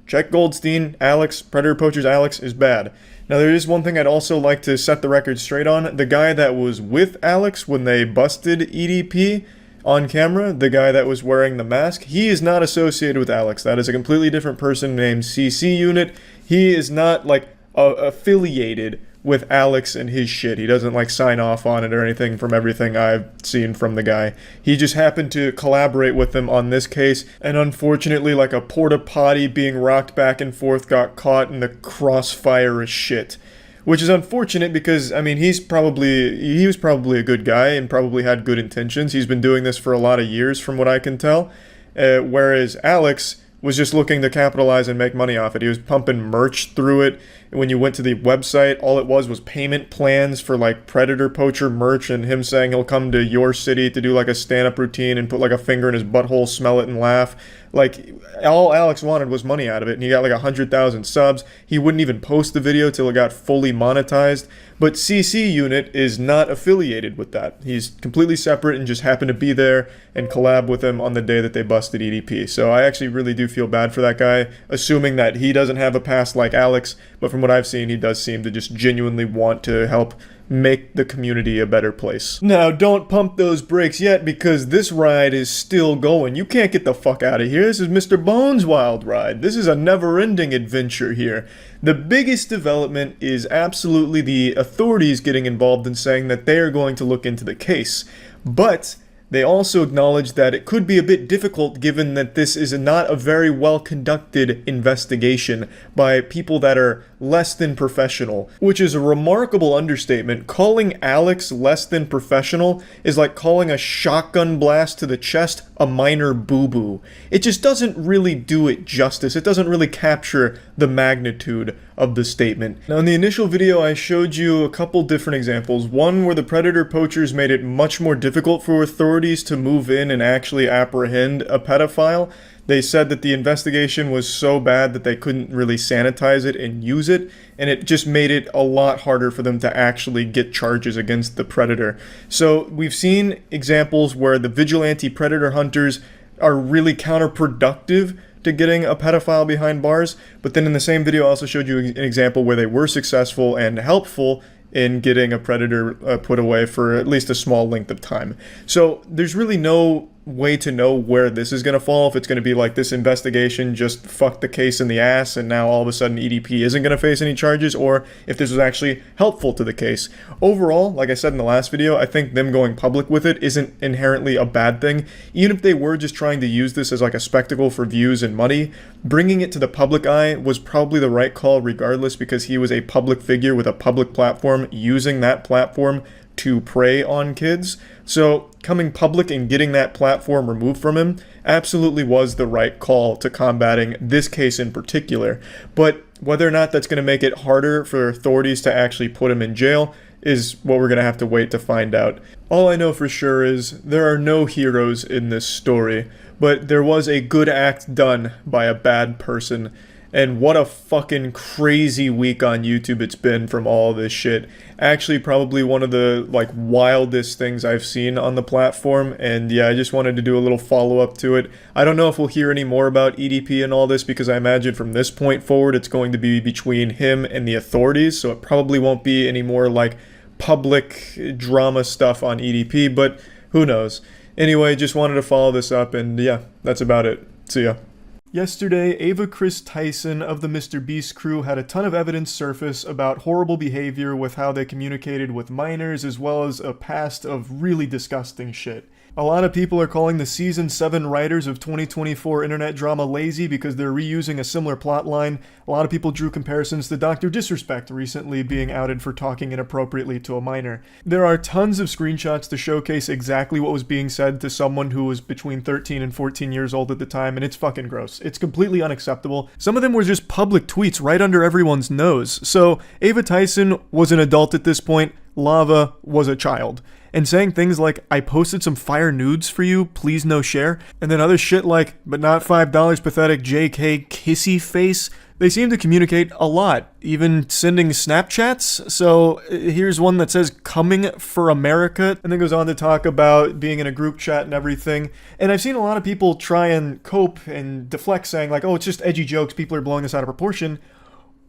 Speaker 1: Chet Goldstein, Alex, Predator Poachers Alex is bad. Now there is one thing I'd also like to set the record straight on. The guy that was with Alex when they busted EDP on camera, the guy that was wearing the mask, he is not associated with Alex. That is a completely different person named CC Unit. He is not like affiliated with Alex and his shit. He doesn't like sign off on it or anything from everything I've seen from the guy. He just happened to collaborate with them on this case, and unfortunately, like a porta potty being rocked back and forth, got caught in the crossfire of shit. Which is unfortunate because, I mean, he was probably a good guy and probably had good intentions. He's been doing this for a lot of years from what I can tell. Whereas Alex was just looking to capitalize and make money off it. He was pumping merch through it, when you went to the website, all it was payment plans for like predator poacher merch, and him saying he'll come to your city to do like a stand-up routine and put like a finger in his butthole, smell it and laugh. Like, all Alex wanted was money out of it, and he got like 100,000 subs. He wouldn't even post the video till it got fully monetized. But CC Unit is not affiliated with that. He's completely separate and just happened to be there and collab with him on the day that they busted EDP. So I actually really do feel bad for that guy, assuming that he doesn't have a past like Alex. But from what I've seen, he does seem to just genuinely want to help make the community a better place. Now, don't pump those brakes yet, because this ride is still going. You can't get the fuck out of here. This is Mr. Bones' wild ride. This is a never-ending adventure here. The biggest development is absolutely the authorities getting involved and saying that they are going to look into the case. But they also acknowledge that it could be a bit difficult given that this is not a very well conducted investigation by people that are less than professional, which is a remarkable understatement. Calling Alex less than professional is like calling a shotgun blast to the chest a minor boo-boo. It just doesn't really do it justice. It doesn't really capture the magnitude of the statement. Now, in the initial video, I showed you a couple different examples. One where the predator poachers made it much more difficult for authorities to move in and actually apprehend a pedophile. They said that the investigation was so bad that they couldn't really sanitize it and use it, and it just made it a lot harder for them to actually get charges against the predator. So we've seen examples where the vigilante predator hunters are really counterproductive to getting a pedophile behind bars, but then in the same video I also showed you an example where they were successful and helpful in getting a predator put away for at least a small length of time. So there's really no way to know where this is going to fall, if it's going to be like this investigation just fucked the case in the ass and now all of a sudden EDP isn't going to face any charges, or if this was actually helpful to the case. Overall, like I said in the last video, I think them going public with it isn't inherently a bad thing. Even if they were just trying to use this as like a spectacle for views and money, bringing it to the public eye was probably the right call regardless, because he was a public figure with a public platform using that platform to prey on kids. So coming public and getting that platform removed from him absolutely was the right call to combating this case in particular. But whether or not that's going to make it harder for authorities to actually put him in jail is what we're going to have to wait to find out. All I know for sure is there are no heroes in this story, but there was a good act done by a bad person. And what a fucking crazy week on YouTube it's been from all this shit. Actually, probably one of the like wildest things I've seen on the platform. And yeah, I just wanted to do a little follow-up to it. I don't know if we'll hear any more about EDP and all this, because I imagine from this point forward it's going to be between him and the authorities. So it probably won't be any more like public drama stuff on EDP, but who knows. Anyway, just wanted to follow this up, and yeah, that's about it. See ya. Yesterday, Ava Kris Tyson of the Mr. Beast crew had a ton of evidence surface about horrible behavior with how they communicated with minors, as well as a past of really disgusting shit. A lot of people are calling the Season 7 writers of 2024 internet drama lazy because they're reusing a similar plotline. A lot of people drew comparisons to Dr. Disrespect recently being outed for talking inappropriately to a minor. There are tons of screenshots to showcase exactly what was being said to someone who was between 13 and 14 years old at the time, and it's fucking gross. It's completely unacceptable. Some of them were just public tweets right under everyone's nose. So Ava Tyson was an adult at this point. Lava was a child. And saying things like, I posted some fire nudes for you, please no share. And then other shit like, but not $5 pathetic JK kissy face. They seem to communicate a lot, even sending Snapchats. So here's one that says, coming for America, and then goes on to talk about being in a group chat and everything. And I've seen a lot of people try and cope and deflect, saying like, oh, it's just edgy jokes, people are blowing this out of proportion.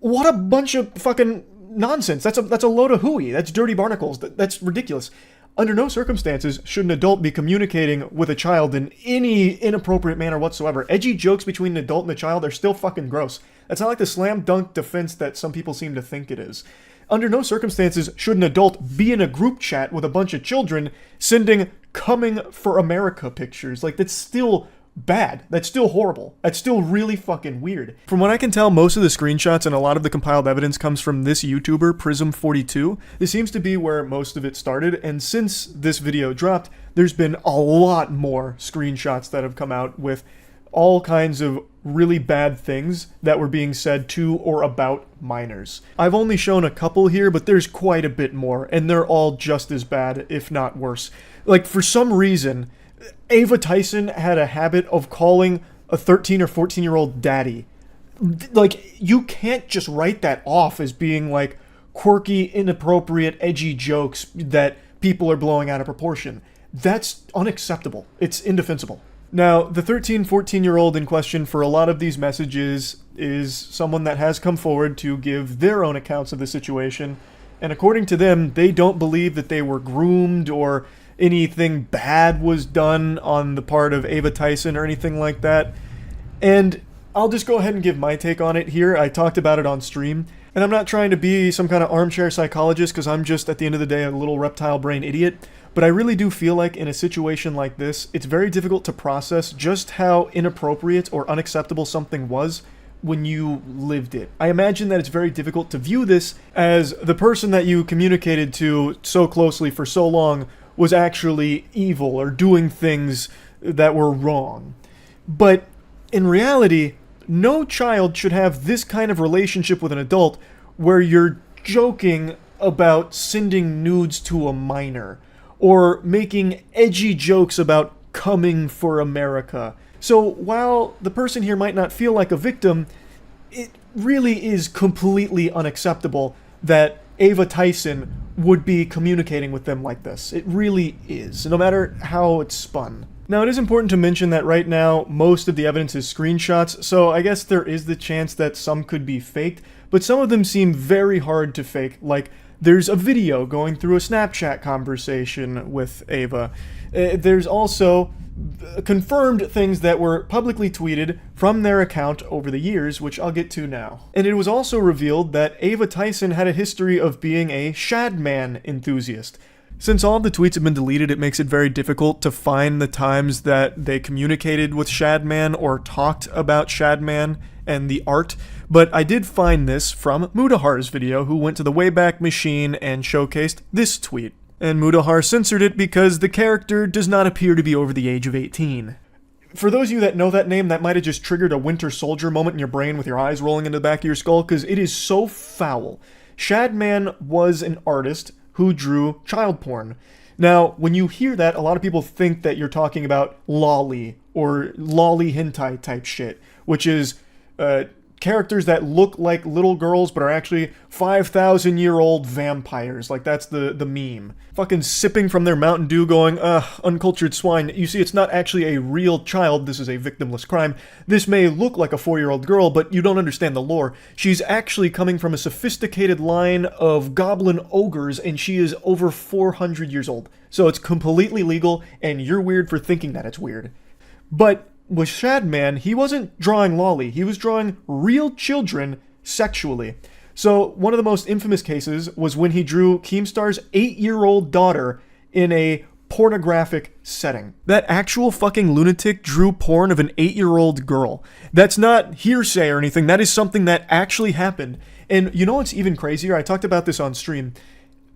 Speaker 1: What a bunch of fucking nonsense. That's a load of hooey. That's dirty barnacles. That's ridiculous. Under no circumstances should an adult be communicating with a child in any inappropriate manner whatsoever. Edgy jokes between an adult and a child are still fucking gross. That's not like the slam dunk defense that some people seem to think it is. Under no circumstances should an adult be in a group chat with a bunch of children sending coming for America pictures. Like, that's still bad. That's still horrible. That's still really fucking weird. From what I can tell, most of the screenshots and a lot of the compiled evidence comes from this YouTuber, Prism42. This seems to be where most of it started, and since this video dropped, there's been a lot more screenshots that have come out with all kinds of really bad things that were being said to or about minors. I've only shown a couple here, but there's quite a bit more, and they're all just as bad, if not worse. Like, for some reason, Ava Tyson had a habit of calling a 13 or 14-year-old daddy. Like, you can't just write that off as being, like, quirky, inappropriate, edgy jokes that people are blowing out of proportion. That's unacceptable. It's indefensible. Now, the 13, 14-year-old in question for a lot of these messages is someone that has come forward to give their own accounts of the situation, and according to them, they don't believe that they were groomed or anything bad was done on the part of Ava Tyson or anything like that. And I'll just go ahead and give my take on it here. I talked about it on stream, and I'm not trying to be some kind of armchair psychologist because I'm just, at the end of the day, a little reptile brain idiot. But I really do feel like in a situation like this, it's very difficult to process just how inappropriate or unacceptable something was when you lived it. I imagine that it's very difficult to view this as the person that you communicated to so closely for so long was actually evil or doing things that were wrong. But in reality, no child should have this kind of relationship with an adult where you're joking about sending nudes to a minor or making edgy jokes about coming for America. So while the person here might not feel like a victim, it really is completely unacceptable that Ava Tyson would be communicating with them like this. It really is, no matter how it's spun. Now, it is important to mention that right now, most of the evidence is screenshots, so I guess there is the chance that some could be faked, but some of them seem very hard to fake, like there's a video going through a Snapchat conversation with Ava. There's also confirmed things that were publicly tweeted from their account over the years, which I'll get to now. And it was also revealed that Ava Tyson had a history of being a Shadman enthusiast. Since all of the tweets have been deleted, it makes it very difficult to find the times that they communicated with Shadman or talked about Shadman and the art, but I did find this from Mudahar's video, who went to the Wayback Machine and showcased this tweet. And Mudahar censored it because the character does not appear to be over the age of 18. For those of you that know that name, that might have just triggered a Winter Soldier moment in your brain with your eyes rolling into the back of your skull, because it is so foul. Shadman was an artist who drew child porn. Now, when you hear that, a lot of people think that you're talking about lolly or lolly hentai type shit, which is characters that look like little girls but are actually 5,000-year-old vampires. Like, that's the meme. Fucking sipping from their Mountain Dew going, uncultured swine. You see, it's not actually a real child. This is a victimless crime. This may look like a 4-year-old girl, but you don't understand the lore. She's actually coming from a sophisticated line of goblin ogres, and she is over 400 years old. So it's completely legal, and you're weird for thinking that it's weird. But with Shadman, he wasn't drawing lolly. He was drawing real children sexually. So one of the most infamous cases was when he drew Keemstar's 8-year-old daughter in a pornographic setting. That actual fucking lunatic drew porn of an 8-year-old girl. That's not hearsay or anything. That is something that actually happened. And you know what's even crazier? I talked about this on stream.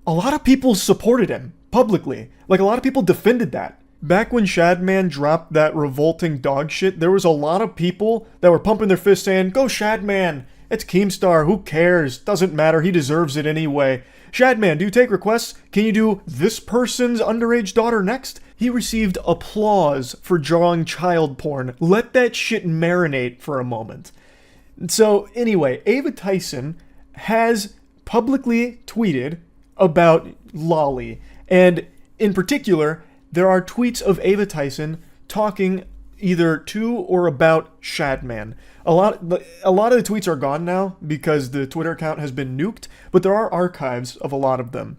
Speaker 1: A lot of people supported him publicly. Like, a lot of people defended that. Back when Shadman dropped that revolting dog shit, there was a lot of people that were pumping their fists saying, "Go Shadman! It's Keemstar, who cares? Doesn't matter, he deserves it anyway. Shadman, do you take requests? Can you do this person's underage daughter next?" He received applause for drawing child porn. Let that shit marinate for a moment. So anyway, Ava Tyson has publicly tweeted about lolly, and in particular, there are tweets of Ava Tyson talking either to or about Shadman. A lot of the tweets are gone now because the Twitter account has been nuked, but there are archives of a lot of them.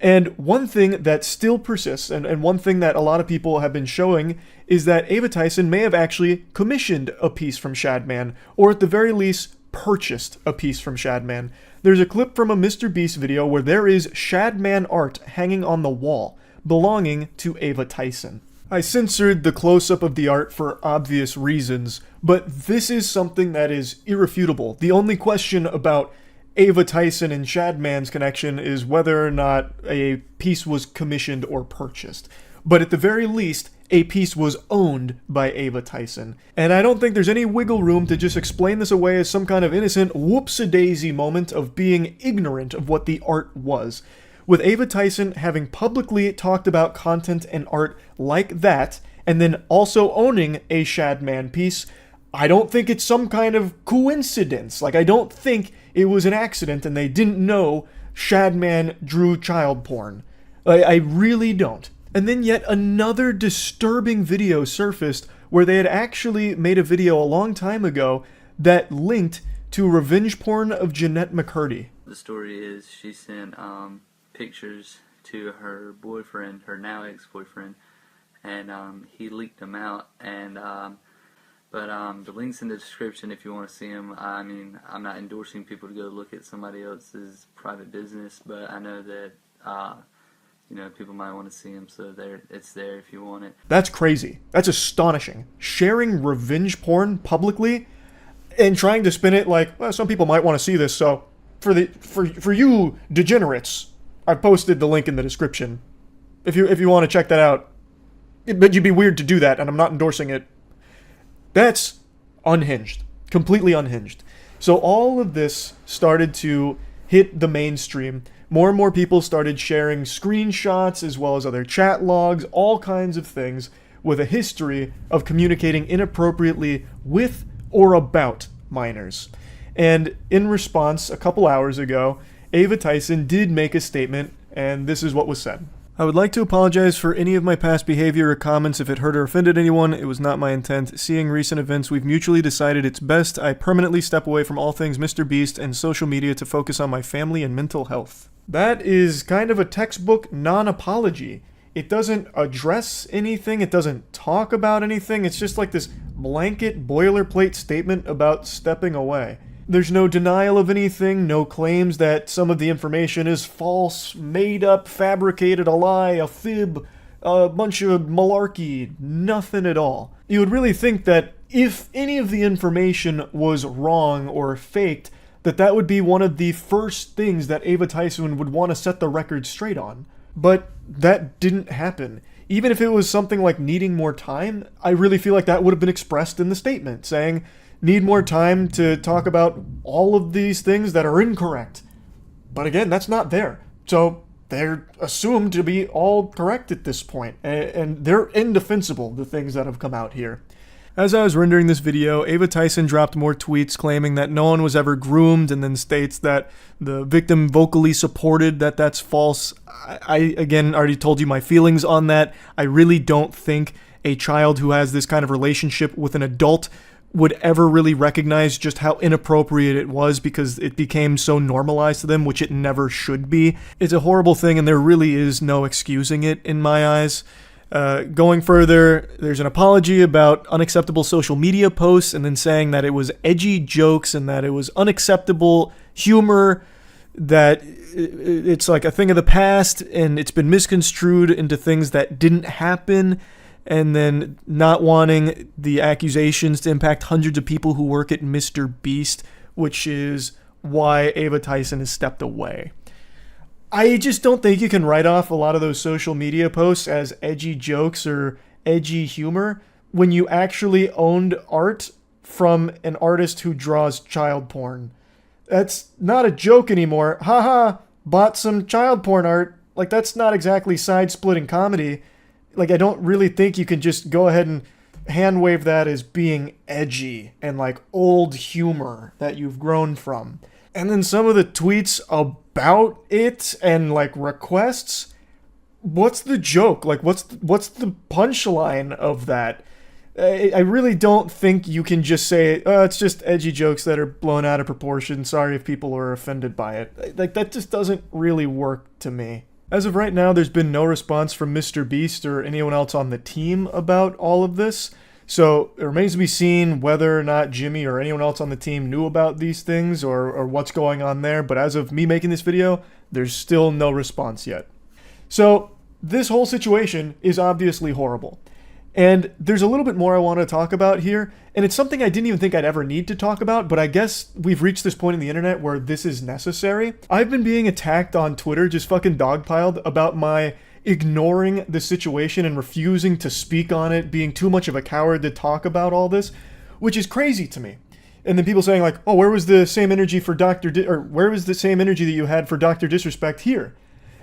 Speaker 1: And one thing that still persists, and one thing that a lot of people have been showing, is that Ava Tyson may have actually commissioned a piece from Shadman, or at the very least, purchased a piece from Shadman. There's a clip from a Mr. Beast video where there is Shadman art hanging on the wall, belonging to Ava Tyson. I censored the close-up of the art for obvious reasons, but this is something that is irrefutable. The only question about Ava Tyson and Shadman's connection is whether or not a piece was commissioned or purchased. But at the very least, a piece was owned by Ava Tyson. And I don't think there's any wiggle room to just explain this away as some kind of innocent whoops-a-daisy moment of being ignorant of what the art was. With Ava Tyson having publicly talked about content and art like that, and then also owning a Shadman piece, I don't think it's some kind of coincidence. Like, I don't think it was an accident and they didn't know Shadman drew child porn. I really don't. And then yet another disturbing video surfaced where they had actually made a video a long time ago that linked to revenge porn of Jeanette McCurdy.
Speaker 14: The story is she sent pictures to her boyfriend, her now ex-boyfriend, and he leaked them out. And but the link's in the description if you want to see them. I mean, I'm not endorsing people to go look at somebody else's private business, but I know that you know, people might want to see them, so it's there if you want it.
Speaker 1: That's crazy. That's astonishing. Sharing revenge porn publicly and trying to spin it like, well, some people might want to see this, so for you degenerates, I've posted the link in the description. If you want to check that out. But you'd be weird to do that, and I'm not endorsing it. That's unhinged. Completely unhinged. So all of this started to hit the mainstream. More and more people started sharing screenshots as well as other chat logs, all kinds of things with a history of communicating inappropriately with or about minors. And in response, a couple hours ago, Ava Tyson did make a statement, and this is what was said. I would like to apologize for any of my past behavior or comments if it hurt or offended anyone. It was not my intent. Seeing recent events, we've mutually decided it's best I permanently step away from all things Mr. Beast and social media to focus on my family and mental health. That is kind of a textbook non-apology. It doesn't address anything. It doesn't talk about anything. It's just like this blanket boilerplate statement about stepping away. There's no denial of anything, no claims that some of the information is false, made up, fabricated, a lie, a fib, a bunch of malarkey, nothing at all. You would really think that if any of the information was wrong or faked, that would be one of the first things that Ava Tyson would want to set the record straight on. But that didn't happen. Even if it was something like needing more time, I really feel like that would have been expressed in the statement, saying, need more time to talk about all of these things that are incorrect. But again, that's not there. So they're assumed to be all correct at this point, and they're indefensible, the things that have come out here. As I was rendering this video, Ava Tyson dropped more tweets claiming that no one was ever groomed, and then states that the victim vocally supported that that's false. I again, already told you my feelings on that. I really don't think a child who has this kind of relationship with an adult would ever really recognize just how inappropriate it was because it became so normalized to them, which it never should be. It's a horrible thing, and there really is no excusing it in my eyes. Going further, there's an apology about unacceptable social media posts and then saying that it was edgy jokes and that it was unacceptable humor, that it's like a thing of the past and it's been misconstrued into things that didn't happen, and then not wanting the accusations to impact hundreds of people who work at Mr. Beast, which is why Ava Tyson has stepped away. I just don't think you can write off a lot of those social media posts as edgy jokes or edgy humor when you actually owned art from an artist who draws child porn. That's not a joke anymore. Haha, bought some child porn art. Like, that's not exactly side-splitting comedy. Like, I don't really think you can just go ahead and hand wave that as being edgy and like old humor that you've grown from. And then some of the tweets about it and like requests, what's the joke? Like, what's the punchline of that? I really don't think you can just say, oh, it's just edgy jokes that are blown out of proportion. Sorry if people are offended by it. Like, that just doesn't really work to me. As of right now, there's been no response from Mr. Beast or anyone else on the team about all of this. So it remains to be seen whether or not Jimmy or anyone else on the team knew about these things or what's going on there. But as of me making this video, there's still no response yet. So this whole situation is obviously horrible. And there's a little bit more I want to talk about here, and it's something I didn't even think I'd ever need to talk about, but I guess we've reached this point in the internet where this is necessary. I've been being attacked on Twitter, just fucking dogpiled, about my ignoring the situation and refusing to speak on it, being too much of a coward to talk about all this, which is crazy to me. And then people saying like, oh, where was the same energy for or where was the same energy that you had for Dr. Disrespect here?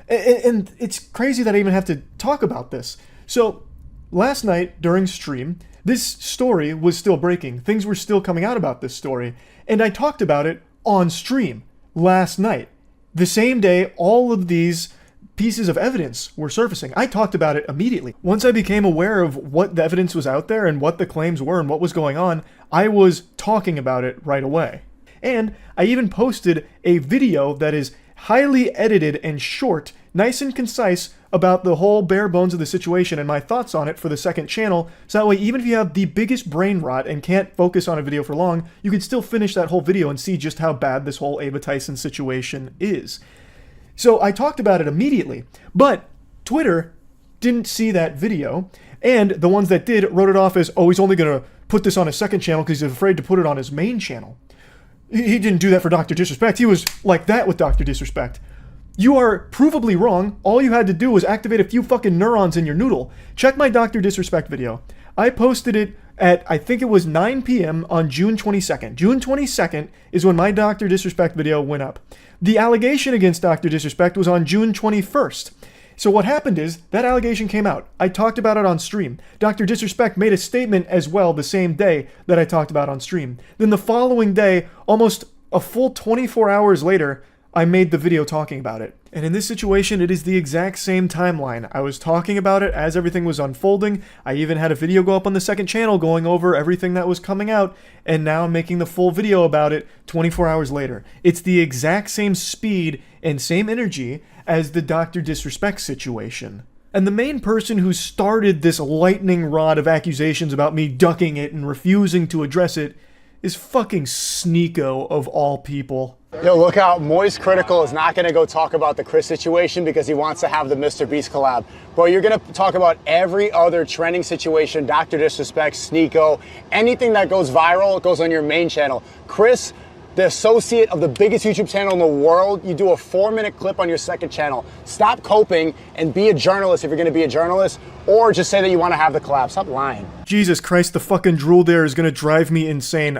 Speaker 1: And it's crazy that I even have to talk about this. So last night during stream, this story was still breaking. Things were still coming out about this story. And I talked about it on stream last night. The same day all of these pieces of evidence were surfacing. I talked about it immediately. Once I became aware of what the evidence was out there and what the claims were and what was going on, I was talking about it right away. And I even posted a video that is highly edited and short, nice and concise, about the whole bare bones of the situation and my thoughts on it for the second channel, so that way even if you have the biggest brain rot and can't focus on a video for long, you can still finish that whole video and see just how bad this whole Ava Tyson situation is. So I talked about it immediately, but Twitter didn't see that video, and the ones that did wrote it off as, oh, he's only going to put this on his second channel because he's afraid to put it on his main channel. He didn't do that for Dr. Disrespect. He was like that with Dr. Disrespect. You are provably wrong. All you had to do was activate a few fucking neurons in your noodle. Check my Dr. Disrespect video. I posted it at, I think it was 9 p.m. on June 22nd. June 22nd is when my Dr. Disrespect video went up. The allegation against Dr. Disrespect was on June 21st. So what happened is, that allegation came out. I talked about it on stream. Dr. Disrespect made a statement as well the same day that I talked about on stream. Then the following day, almost a full 24 hours later, I made the video talking about it. And in this situation, it is the exact same timeline. I was talking about it as everything was unfolding. I even had a video go up on the second channel going over everything that was coming out, and now I'm making the full video about it 24 hours later. It's the exact same speed and same energy as the Dr. Disrespect situation. And the main person who started this lightning rod of accusations about me ducking it and refusing to address it is fucking Sneako of all people.
Speaker 15: Yo, look out, Moist Critical is not going to go talk about the Kris situation because he wants to have the Mr. Beast collab. Bro, you're going to talk about every other trending situation, Dr. Disrespect, Sneako, anything that goes viral goes on your main channel. Kris, the associate of the biggest YouTube channel in the world, you do a 4-minute clip on your second channel. Stop coping and be a journalist if you're going to be a journalist, or just say that you want to have the collab. Stop lying.
Speaker 1: Jesus Christ, the fucking drool there is gonna drive me insane.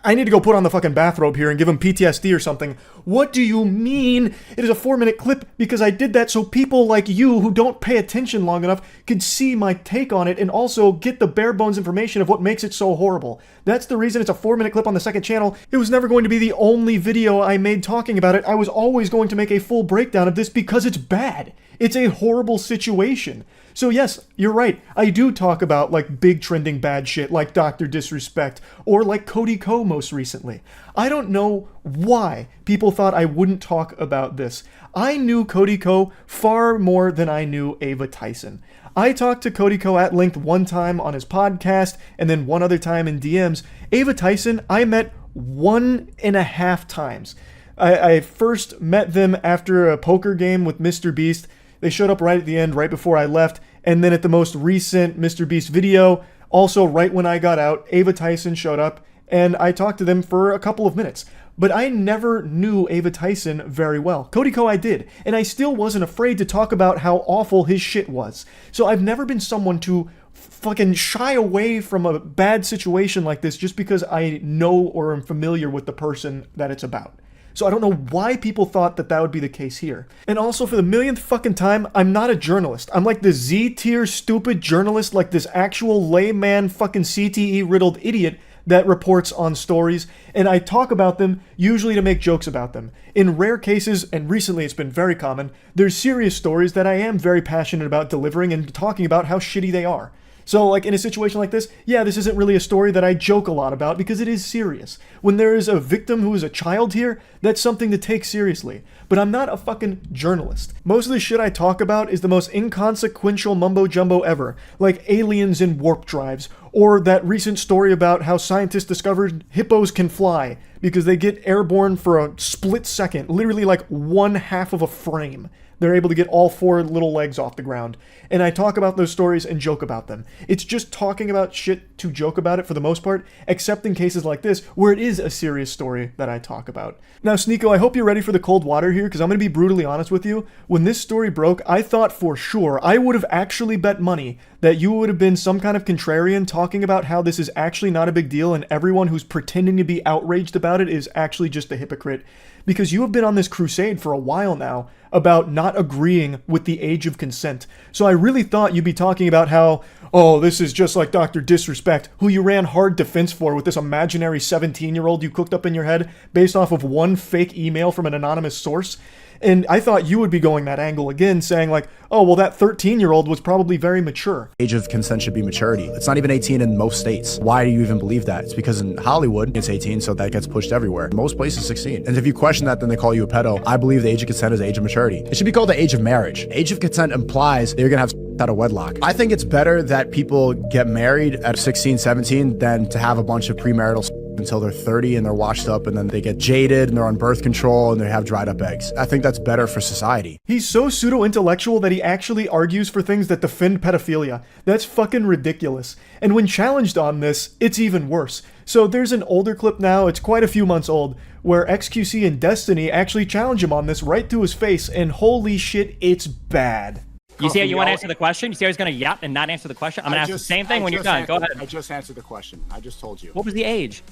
Speaker 1: I need to go put on the fucking bathrobe here and give him PTSD or something. What do you mean it is a 4-minute clip? Because I did that so people like you who don't pay attention long enough could see my take on it and also get the bare bones information of what makes it so horrible. That's the reason it's a 4-minute clip on the second channel. It was never going to be the only video I made talking about it. I was always going to make a full breakdown of this because it's bad. It's a horrible situation. So yes, you're right. I do talk about like big trending bad shit like Dr. Disrespect or like Cody most recently. I don't know why people thought I wouldn't talk about this. I knew Cody far more than I knew Ava Tyson. I talked to Cody at length one time on his podcast and then one other time in DMs. Ava Tyson, I met 1.5 times. I first met them after a poker game with Mr. Beast. They showed up right at the end, right before I left. And then at the most recent Mr. Beast video, also right when I got out, Ava Tyson showed up and I talked to them for a couple of minutes. But I never knew Ava Tyson very well. Cody I did, and I still wasn't afraid to talk about how awful his shit was. So I've never been someone to fucking shy away from a bad situation like this just because I know or am familiar with the person that it's about. So I don't know why people thought that that would be the case here. And also, for the millionth fucking time, I'm not a journalist. I'm like the Z-tier stupid journalist, like this actual layman fucking CTE-riddled idiot that reports on stories, and I talk about them usually to make jokes about them. In rare cases, and recently it's been very common, there's serious stories that I am very passionate about delivering and talking about how shitty they are. So, like, in a situation like this, yeah, this isn't really a story that I joke a lot about because it is serious. When there is a victim who is a child here, that's something to take seriously. But I'm not a fucking journalist. Most of the shit I talk about is the most inconsequential mumbo-jumbo ever, like aliens in warp drives, or that recent story about how scientists discovered hippos can fly because they get airborne for a split second, literally like 1/2 of a frame. they're able to get all 4 little legs off the ground. And I talk about those stories and joke about them. It's just talking about shit to joke about it for the most part, except in cases like this, where it is a serious story that I talk about. Now, Sneako, I hope you're ready for the cold water here, because I'm going to be brutally honest with you. When this story broke, I thought for sure I would have actually bet money that you would have been some kind of contrarian talking about how this is actually not a big deal and everyone who's pretending to be outraged about it is actually just a hypocrite. Because you have been on this crusade for a while now about not agreeing with the age of consent. So I really thought you'd be talking about how, oh, this is just like Dr. Disrespect, who you ran hard defense for with this imaginary 17-year-old you cooked up in your head based off of one fake email from an anonymous source. And I thought you would be going that angle again, saying like, oh, well, that 13-year-old was probably very mature.
Speaker 8: Age of consent should be maturity. It's not even 18 in most states. Why do you even believe that? It's because in Hollywood, it's 18, so that gets pushed everywhere. Most places, 16. And if you question that, then they call you a pedo. I believe the age of consent is the age of maturity. It should be called the age of marriage. Age of consent implies that you're gonna have out of wedlock. I think it's better that people get married at 16, 17 than to have a bunch of premarital until they're 30 and they're washed up and then they get jaded and they're on birth control and they have dried up eggs. I think that's better for society.
Speaker 1: He's so pseudo-intellectual that he actually argues for things that defend pedophilia. That's fucking ridiculous. And when challenged on this, it's even worse. So there's an older clip now, it's quite a few months old, where XQC and Destiny actually challenge him on this right to his face, and holy shit, it's bad.
Speaker 16: You see how you want to answer the question? You see how he's going to yap and not answer the question? I'm going to ask the same thing when you're done. Go ahead.
Speaker 15: I just answered the question. I just told you.
Speaker 16: What was the age?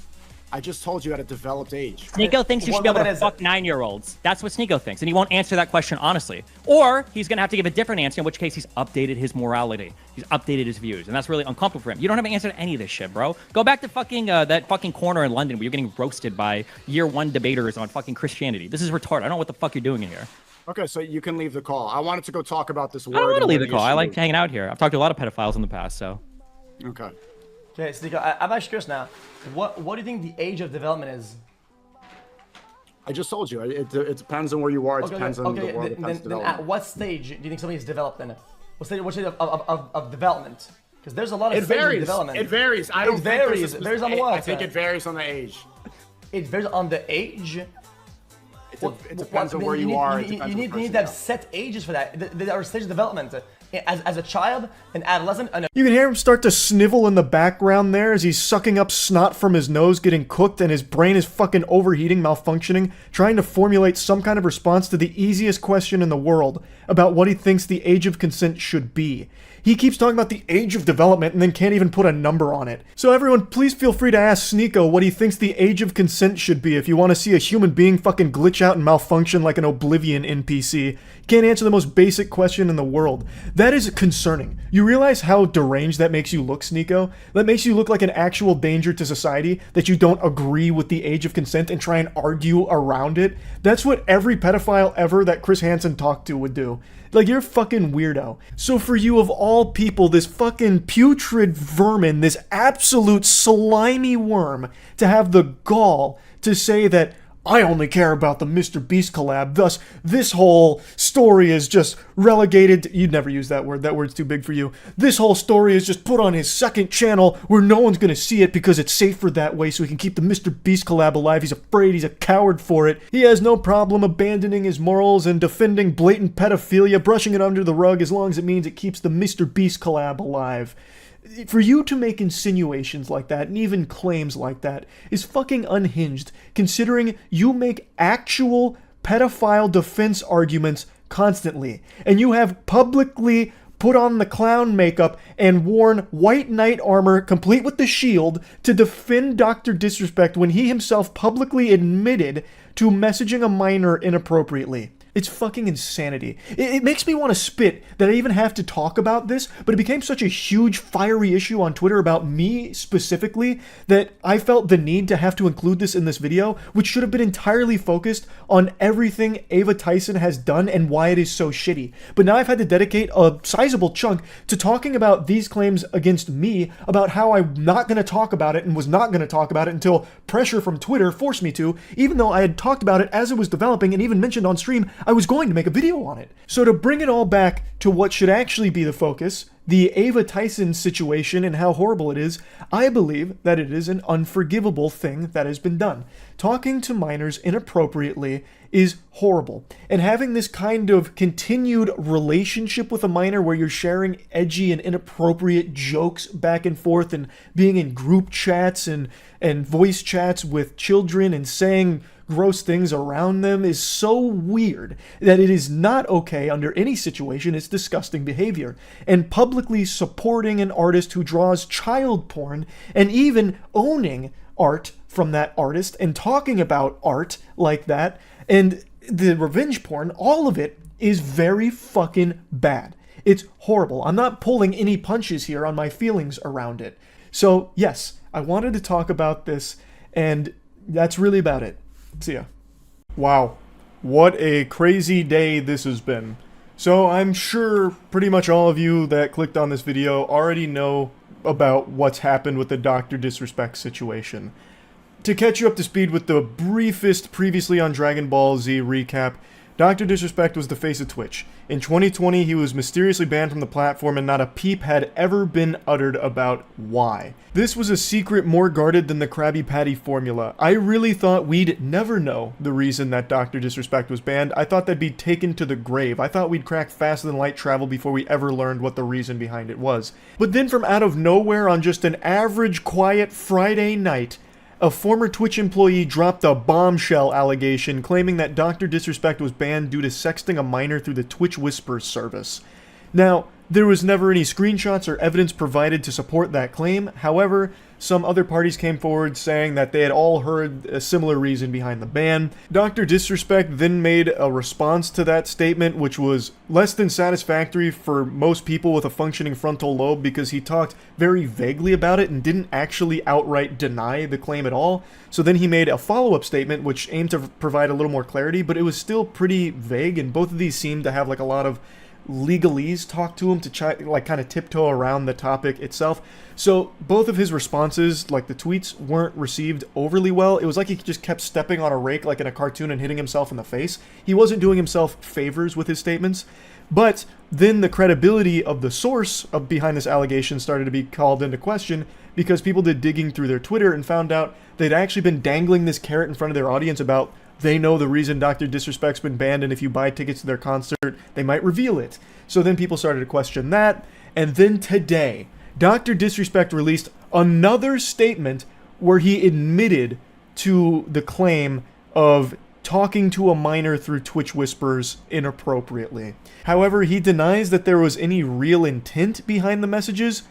Speaker 15: I just told you at a developed age.
Speaker 16: Sneako thinks you should be able to fuck 9-year-olds. That's what Sneako thinks, and he won't answer that question honestly. Or he's going to have to give a different answer, in which case he's updated his morality. He's updated his views, and that's really uncomfortable for him. You don't have an answer to any of this shit, bro. Go back to fucking that fucking corner in London where you're getting roasted by year 1 debaters on fucking Christianity. This is retarded. I don't know what the fuck you're doing in here.
Speaker 15: Okay, so you can leave the call. I wanted to go talk about this word.
Speaker 16: I don't want to leave the call. I like hanging out here. I've talked to a lot of pedophiles in the past, so.
Speaker 15: Okay.
Speaker 17: Okay, Sneako, I'm actually curious now. What do you think the age of development is?
Speaker 15: I just told you. It depends on where you are. It depends on the world.
Speaker 17: Then at what stage do you think somebody is developed in? What stage of development? Because there's a lot of stages of development.
Speaker 15: It varies.
Speaker 17: It varies on what?
Speaker 15: I think it varies on the age.
Speaker 17: It varies on the age?
Speaker 15: It depends on where you are.
Speaker 17: You need to have set ages for that. There are stages of development. As a child, an adolescent,
Speaker 1: You can hear him start to snivel in the background there as he's sucking up snot from his nose, getting cooked, and his brain is fucking overheating, malfunctioning, trying to formulate some kind of response to the easiest question in the world about what he thinks the age of consent should be. He keeps talking about the age of development and then can't even put a number on it. So everyone, please feel free to ask Sneako what he thinks the age of consent should be if you want to see a human being fucking glitch out and malfunction like an Oblivion NPC. Can't answer the most basic question in the world. That is concerning. You realize how deranged that makes you look, Sneako? That makes you look like an actual danger to society, that you don't agree with the age of consent and try and argue around it. That's what every pedophile ever that Chris Hansen talked to would do. Like, you're a fucking weirdo. So for you of all people, this fucking putrid vermin, this absolute slimy worm, to have the gall to say that I only care about the Mr. Beast collab, thus this whole story is just relegated to, you'd never use that word's too big for you. This whole story is just put on his second channel where no one's gonna see it because it's safer that way so he can keep the Mr. Beast collab alive. He's afraid, he's a coward for it. He has no problem abandoning his morals and defending blatant pedophilia, brushing it under the rug as long as it means it keeps the Mr. Beast collab alive. For you to make insinuations like that, and even claims like that, is fucking unhinged, considering you make actual pedophile defense arguments constantly, and you have publicly put on the clown makeup and worn white knight armor complete with the shield to defend Dr. Disrespect when he himself publicly admitted to messaging a minor inappropriately. It's fucking insanity. It makes me want to spit that I even have to talk about this, but it became such a huge, fiery issue on Twitter about me specifically that I felt the need to have to include this in this video, which should have been entirely focused on everything Ava Tyson has done and why it is so shitty. But now I've had to dedicate a sizable chunk to talking about these claims against me, about how I'm not going to talk about it and was not going to talk about it until pressure from Twitter forced me to, even though I had talked about it as it was developing and even mentioned on stream I was going to make a video on it. So to bring it all back to what should actually be the focus, the Ava Tyson situation and how horrible it is, I believe that it is an unforgivable thing that has been done. Talking to minors inappropriately is horrible. And having this kind of continued relationship with a minor where you're sharing edgy and inappropriate jokes back and forth and being in group chats and voice chats with children and saying gross things around them is so weird that it is not okay under any situation. It's disgusting behavior. And publicly supporting an artist who draws child porn and even owning art from that artist and talking about art like that and the revenge porn, all of it is very fucking bad. It's horrible. I'm not pulling any punches here on my feelings around it. So yes, I wanted to talk about this, and that's really about it. See ya. Wow, what a crazy day this has been. So I'm sure pretty much all of you that clicked on this video already know about what's happened with the Dr. Disrespect situation. To catch you up to speed with the briefest previously on Dragon Ball Z recap, Dr. Disrespect was the face of Twitch. In 2020, he was mysteriously banned from the platform and not a peep had ever been uttered about why. This was a secret more guarded than the Krabby Patty formula. I really thought we'd never know the reason that Dr. Disrespect was banned. I thought that'd be taken to the grave. I thought we'd crack faster than light travel before we ever learned what the reason behind it was. But then from out of nowhere on just an average quiet Friday night, a former Twitch employee dropped a bombshell allegation claiming that Dr. Disrespect was banned due to sexting a minor through the Twitch Whispers service. Now, there was never any screenshots or evidence provided to support that claim. However, some other parties came forward saying that they had all heard a similar reason behind the ban. Dr. Disrespect then made a response to that statement, which was less than satisfactory for most people with a functioning frontal lobe because he talked very vaguely about it and didn't actually outright deny the claim at all. So then he made a follow-up statement which aimed to provide a little more clarity, but it was still pretty vague, and both of these seemed to have like a lot of legalese talk to him to try, like, kind of tiptoe around the topic itself. So both of his responses, like the tweets, weren't received overly well. It was like he just kept stepping on a rake like in a cartoon and hitting himself in the face. He wasn't doing himself favors with his statements. But then the credibility of the source behind this allegation started to be called into question because people did digging through their Twitter and found out they'd actually been dangling this carrot in front of their audience about they know the reason Dr. Disrespect's been banned, and if you buy tickets to their concert, they might reveal it. So then people started to question that, and then today, Dr. Disrespect released another statement where he admitted to the claim of talking to a minor through Twitch Whispers inappropriately. However, he denies that there was any real intent behind the messages,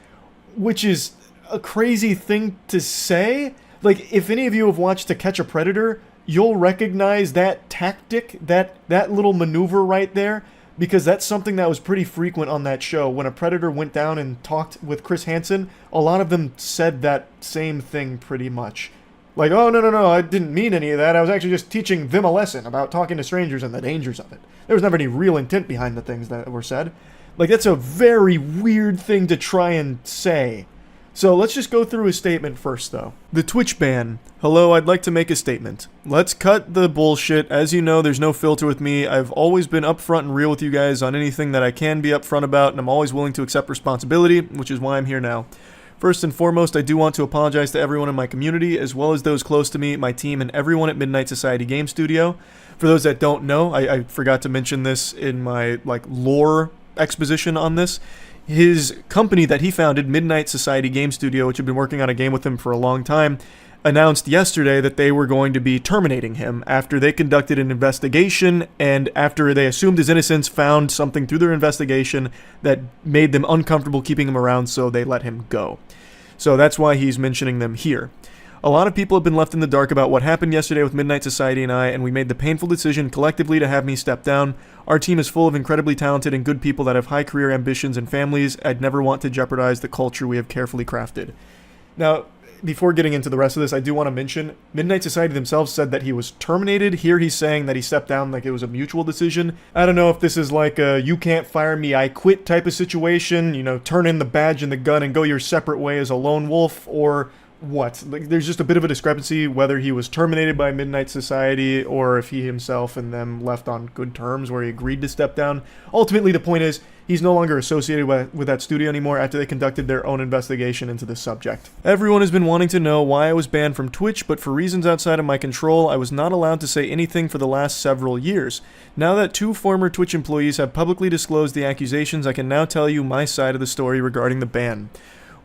Speaker 1: which is a crazy thing to say. Like, if any of you have watched To Catch a Predator, you'll recognize that tactic, that little maneuver right there, because that's something that was pretty frequent on that show. When a predator went down and talked with Chris Hansen, a lot of them said that same thing pretty much. Like, oh, no, I didn't mean any of that. I was actually just teaching them a lesson about talking to strangers and the dangers of it. There was never any real intent behind the things that were said. Like, that's a very weird thing to try and say. So let's just go through his statement first, though. The Twitch ban. Hello, I'd like to make a statement. Let's cut the bullshit. As you know, there's no filter with me. I've always been upfront and real with you guys on anything that I can be upfront about, and I'm always willing to accept responsibility, which is why I'm here now. First and foremost, I do want to apologize to everyone in my community, as well as those close to me, my team, and everyone at Midnight Society Game Studio. For those that don't know, I forgot to mention this in my lore exposition on this. His company that he founded, Midnight Society Game Studio, which had been working on a game with him for a long time, announced yesterday that they were going to be terminating him after they conducted an investigation, and after they assumed his innocence, found something through their investigation that made them uncomfortable keeping him around, so they let him go. So that's why he's mentioning them here. A lot of people have been left in the dark about what happened yesterday with Midnight Society and I, and we made the painful decision collectively to have me step down. Our team is full of incredibly talented and good people that have high career ambitions and families. I'd never want to jeopardize the culture we have carefully crafted. Now, before getting into the rest of this, I do want to mention, Midnight Society themselves said that he was terminated. Here he's saying that he stepped down like it was a mutual decision. I don't know if this is like a you can't fire me, I quit type of situation, you know, turn in the badge and the gun and go your separate way as a lone wolf, or what? Like, there's just a bit of a discrepancy whether he was terminated by Midnight Society or if he himself and them left on good terms where he agreed to step down. Ultimately, the point is he's no longer associated with that studio anymore after they conducted their own investigation into the subject. Everyone has been wanting to know why I was banned from Twitch, but for reasons outside of my control, I was not allowed to say anything for the last several years. Now that 2 former Twitch employees have publicly disclosed the accusations, I can now tell you my side of the story regarding the ban.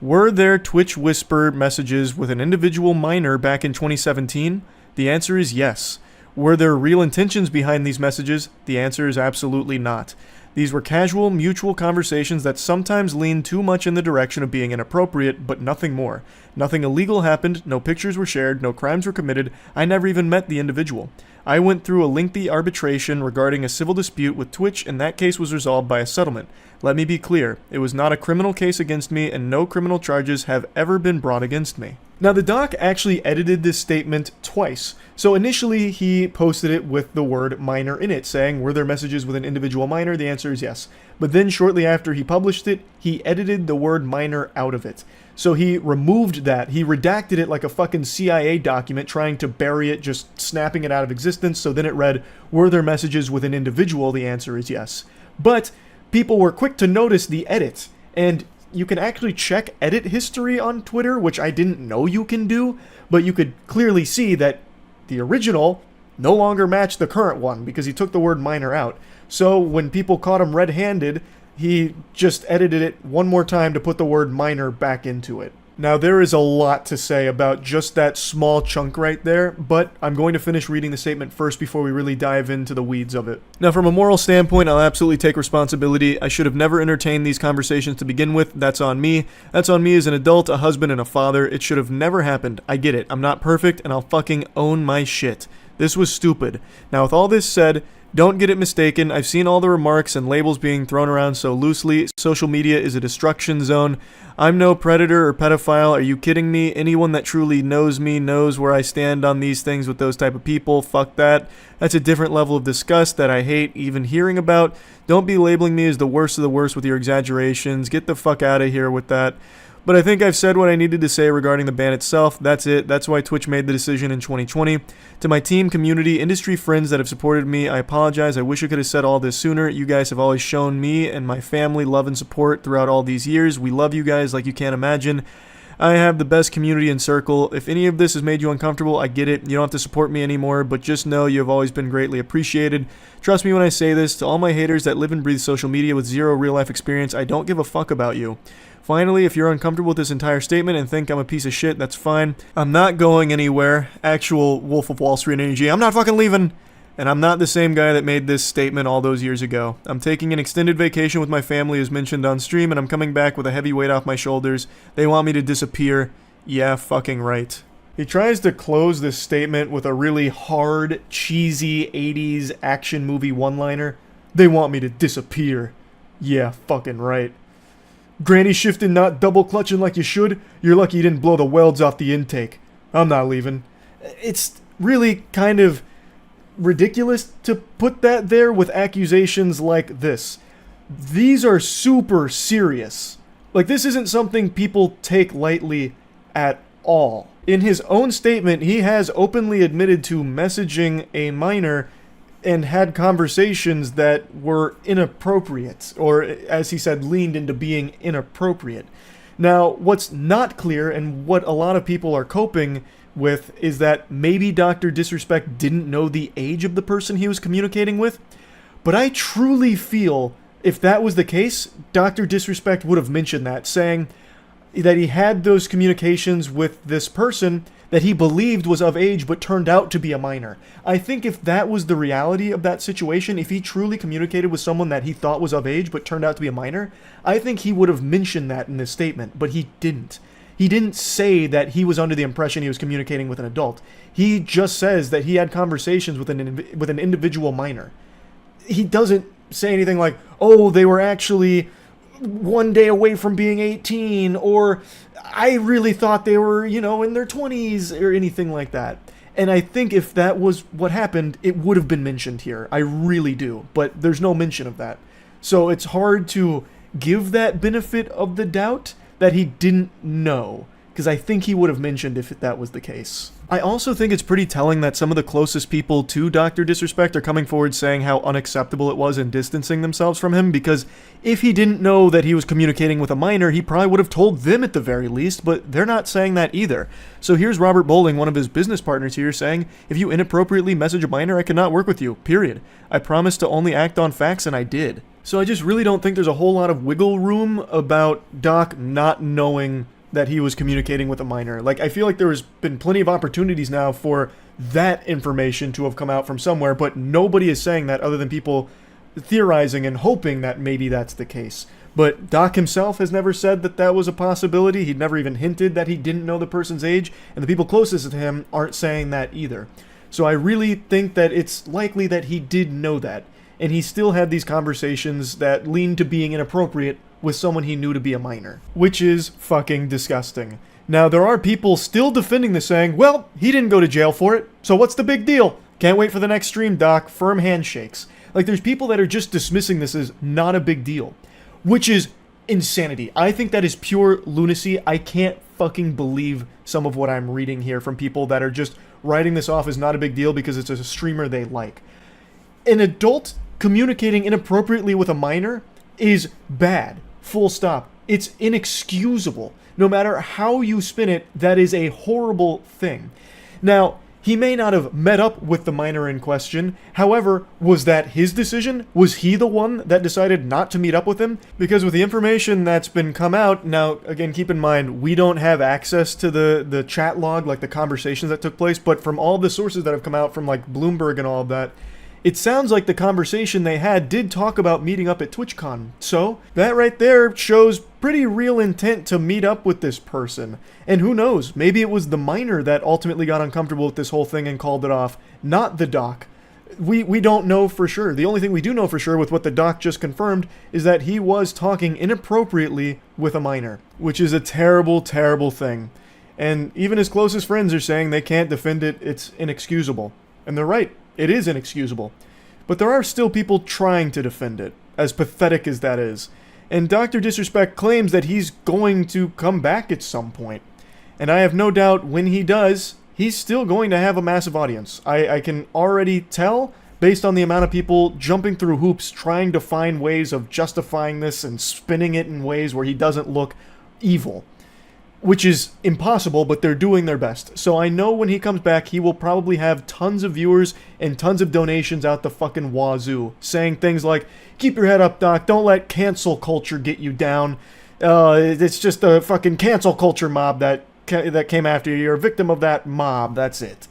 Speaker 1: Were there Twitch whisper messages with an individual minor back in 2017? The answer is yes. Were there real intentions behind these messages? The answer is absolutely not. These were casual, mutual conversations that sometimes leaned too much in the direction of being inappropriate, but nothing more. Nothing illegal happened, no pictures were shared, no crimes were committed, I never even met the individual. I went through a lengthy arbitration regarding a civil dispute with Twitch, and that case was resolved by a settlement. Let me be clear, it was not a criminal case against me, and no criminal charges have ever been brought against me. Now, the doc actually edited this statement twice. So initially, he posted it with the word minor in it, saying, were there messages with an individual minor? The answer is yes. But then shortly after he published it, he edited the word minor out of it. So he removed that. He redacted it like a fucking CIA document, trying to bury it, just snapping it out of existence. So then it read, were there messages with an individual? The answer is yes. But people were quick to notice the edit. And you can actually check edit history on Twitter, which I didn't know you can do. But you could clearly see that the original no longer matched the current one because he took the word minor out. So when people caught him red-handed, he just edited it one more time to put the word minor back into it. Now, there is a lot to say about just that small chunk right there, but I'm going to finish reading the statement first before we really dive into the weeds of it. Now, from a moral standpoint, I'll absolutely take responsibility. I should have never entertained these conversations to begin with. That's on me. That's on me as an adult, a husband, and a father. It should have never happened. I get it. I'm not perfect, and I'll fucking own my shit. This was stupid. Now, with all this said, don't get it mistaken, I've seen all the remarks and labels being thrown around so loosely. Social media is a destruction zone. I'm no predator or pedophile, are you kidding me? Anyone that truly knows me knows where I stand on these things with those type of people. Fuck that. That's a different level of disgust that I hate even hearing about. Don't be labeling me as the worst of the worst with your exaggerations. Get the fuck out of here with that. But I think I've said what I needed to say regarding the ban itself. That's it. That's why Twitch made the decision in 2020. To my team, community, industry friends that have supported me, I apologize. I wish I could have said all this sooner. You guys have always shown me and my family love and support throughout all these years. We love you guys like you can't imagine. I have the best community and circle. If any of this has made you uncomfortable, I get it. You don't have to support me anymore, but just know you have always been greatly appreciated. Trust me when I say this. To all my haters that live and breathe social media with zero real-life experience, I don't give a fuck about you. Finally, if you're uncomfortable with this entire statement and think I'm a piece of shit, that's fine. I'm not going anywhere. Actual Wolf of Wall Street energy. I'm not fucking leaving. And I'm not the same guy that made this statement all those years ago. I'm taking an extended vacation with my family as mentioned on stream, and I'm coming back with a heavy weight off my shoulders. They want me to disappear. Yeah, fucking right. He tries to close this statement with a really hard, cheesy 80s action movie one-liner. They want me to disappear. Yeah, fucking right. Granny shifting, not double clutching like you should. You're lucky you didn't blow the welds off the intake. I'm not leaving. It's really kind of ridiculous to put that there with accusations like this. These are super serious. Like, this isn't something people take lightly at all. In his own statement, he has openly admitted to messaging a minor and had conversations that were inappropriate, or as he said, leaned into being inappropriate. Now, what's not clear, and what a lot of people are coping with, is that maybe Dr. Disrespect didn't know the age of the person he was communicating with, but I truly feel if that was the case, Dr. Disrespect would have mentioned that, saying that he had those communications with this person that he believed was of age but turned out to be a minor. I think if that was the reality of that situation, if he truly communicated with someone that he thought was of age but turned out to be a minor, I think he would have mentioned that in this statement, but he didn't. He didn't say that he was under the impression he was communicating with an adult. He just says that he had conversations with an individual minor. He doesn't say anything like, oh, they were actually one day away from being 18, or I really thought they were, in their 20s, or anything like that. And I think if that was what happened, it would have been mentioned here. I really do. But there's no mention of that. So it's hard to give that benefit of the doubt that he didn't know. because I think he would have mentioned if that was the case. I also think it's pretty telling that some of the closest people to Dr. Disrespect are coming forward saying how unacceptable it was and distancing themselves from him, because if he didn't know that he was communicating with a minor, he probably would have told them at the very least, but they're not saying that either. So here's Robert Bowling, one of his business partners here, saying, "If you inappropriately message a minor, I cannot work with you, period. I promised to only act on facts, and I did." So I just really don't think there's a whole lot of wiggle room about Doc not knowing that he was communicating with a minor. Like, I feel like there's been plenty of opportunities now for that information to have come out from somewhere, but nobody is saying that other than people theorizing and hoping that maybe that's the case. But Doc himself has never said that that was a possibility. He'd never even hinted that he didn't know the person's age, and the people closest to him aren't saying that either. So I really think that it's likely that he did know that, and he still had these conversations that lean to being inappropriate with someone he knew to be a minor, which is fucking disgusting. Now, there are people still defending this, saying, well, he didn't go to jail for it, so what's the big deal? Can't wait for the next stream, Doc. Firm handshakes. Like, there's people that are just dismissing this as not a big deal, which is insanity. I think that is pure lunacy. I can't fucking believe some of what I'm reading here from people that are just writing this off as not a big deal because it's a streamer they like. An adult communicating inappropriately with a minor is bad. Full stop. It's inexcusable. No matter how you spin it, that is a horrible thing. Now, he may not have met up with the minor in question. However, was that his decision? Was he the one that decided not to meet up with him? Because with the information that's been come out, now, again, keep in mind, we don't have access to the chat log, like the conversations that took place, but from all the sources that have come out from, like, Bloomberg and all of that, it sounds like the conversation they had did talk about meeting up at TwitchCon. So, that right there shows pretty real intent to meet up with this person. And who knows, maybe it was the minor that ultimately got uncomfortable with this whole thing and called it off, not the doc. We don't know for sure. The only thing we do know for sure with what the doc just confirmed is that he was talking inappropriately with a minor, which is a terrible, terrible thing. And even his closest friends are saying they can't defend it, it's inexcusable. And they're right. It is inexcusable. But there are still people trying to defend it, as pathetic as that is. And Dr. Disrespect claims that he's going to come back at some point. And I have no doubt when he does, he's still going to have a massive audience. I can already tell, based on the amount of people jumping through hoops, trying to find ways of justifying this and spinning it in ways where he doesn't look evil. Which is impossible, but they're doing their best. So I know when he comes back, he will probably have tons of viewers and tons of donations out the fucking wazoo, saying things like, keep your head up, Doc, don't let cancel culture get you down. It's just a fucking cancel culture mob that came after you. You're a victim of that mob, that's it.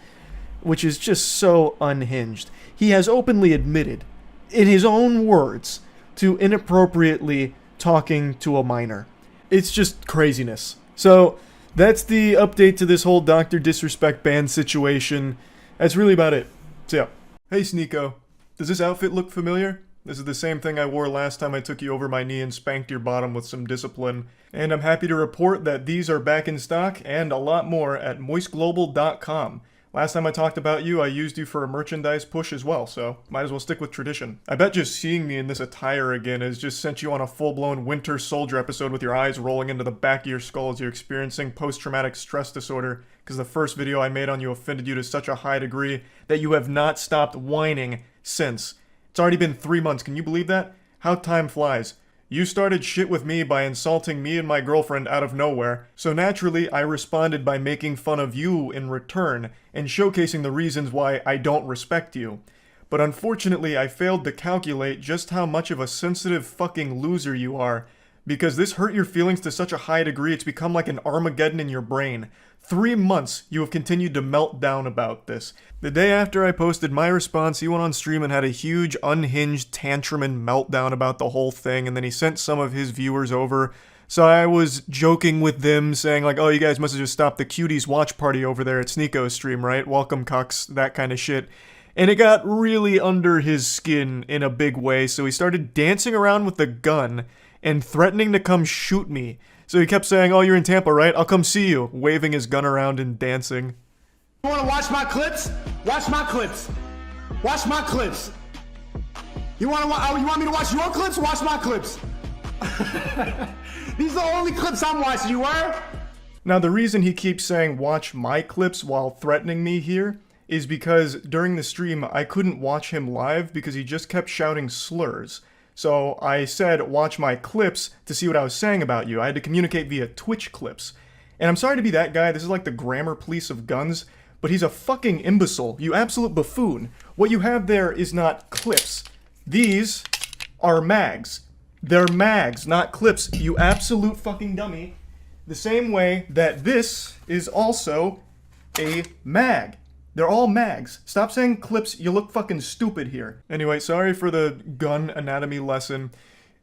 Speaker 1: Which is just so unhinged. He has openly admitted, in his own words, to inappropriately talking to a minor. It's just craziness. So, that's the update to this whole Dr. Disrespect ban situation. That's really about it. So yeah. Hey Sneako, does this outfit look familiar? This is the same thing I wore last time I took you over my knee and spanked your bottom with some discipline. And I'm happy to report that these are back in stock and a lot more at moistglobal.com. Last time I talked about you, I used you for a merchandise push as well, so might as well stick with tradition. I bet just seeing me in this attire again has just sent you on a full-blown Winter Soldier episode with your eyes rolling into the back of your skull as you're experiencing post-traumatic stress disorder, because the first video I made on you offended you to such a high degree that you have not stopped whining since. It's already been 3 months, can you believe that? How time flies. You started shit with me by insulting me and my girlfriend out of nowhere, so naturally I responded by making fun of you in return, and showcasing the reasons why I don't respect you. But unfortunately I failed to calculate just how much of a sensitive fucking loser you are, because this hurt your feelings to such a high degree it's become like an Armageddon in your brain. 3 months you have continued to melt down about this. The day after I posted my response, he went on stream and had a huge unhinged tantrum and meltdown about the whole thing, and then he sent some of his viewers over. So I was joking with them, saying like, oh, you guys must have just stopped the cuties watch party over there at Sneako's stream, right? Welcome, cucks, that kind of shit. And it got really under his skin in a big way, so he started dancing around with the gun and threatening to come shoot me. So he kept saying, oh, you're in Tampa, right? I'll come see you, waving his gun around and dancing.
Speaker 11: You wanna watch my clips? Watch my clips. Watch my clips. You want me to watch your clips? Watch my clips. These are the only clips I'm watching. You were?
Speaker 1: Now, the reason he keeps saying watch my clips while threatening me here is because during the stream I couldn't watch him live because he just kept shouting slurs. So I said watch my clips to see what I was saying about you. I had to communicate via Twitch clips. And I'm sorry to be that guy, this is like the grammar police of guns, but he's a fucking imbecile, you absolute buffoon. What you have there is not clips. These are mags. They're mags, not clips, you absolute fucking dummy. The same way that this is also a mag. They're all mags. Stop saying clips, you look fucking stupid here. Anyway, sorry for the gun anatomy lesson.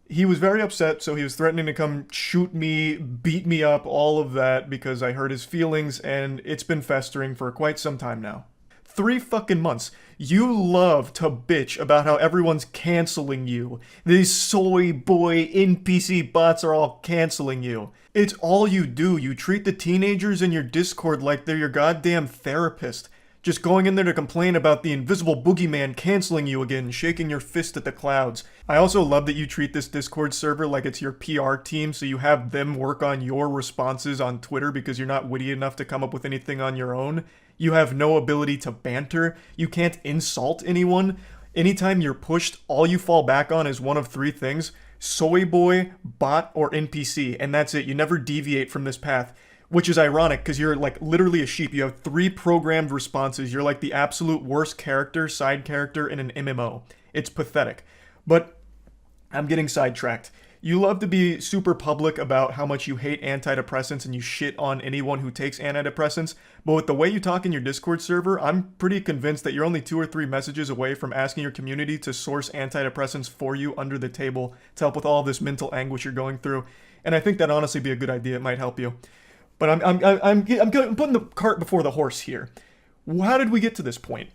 Speaker 1: He was very upset, so he was threatening to come shoot me, beat me up, all of that, because I hurt his feelings, and it's been festering for quite some time now. 3 fucking months. You love to bitch about how everyone's canceling you. These soy boy NPC bots are all canceling you. It's all you do. You treat the teenagers in your Discord like they're your goddamn therapist. Just going in there to complain about the invisible boogeyman canceling you again, shaking your fist at the clouds. I also love that you treat this Discord server like it's your PR team, so you have them work on your responses on Twitter because you're not witty enough to come up with anything on your own. You have no ability to banter. You can't insult anyone. Anytime you're pushed, all you fall back on is one of 3 things: soy boy, bot, or NPC, and that's it. You never deviate from this path. Which is ironic, because you're like literally a sheep. You have 3 programmed responses. You're like the absolute worst character, side character in an MMO. It's pathetic. But I'm getting sidetracked. You love to be super public about how much you hate antidepressants and you shit on anyone who takes antidepressants, but with the way you talk in your Discord server, I'm pretty convinced that you're only 2 or 3 messages away from asking your community to source antidepressants for you under the table to help with all this mental anguish you're going through. And I think that'd honestly be a good idea. It might help you. But I'm putting the cart before the horse here. How did we get to this point?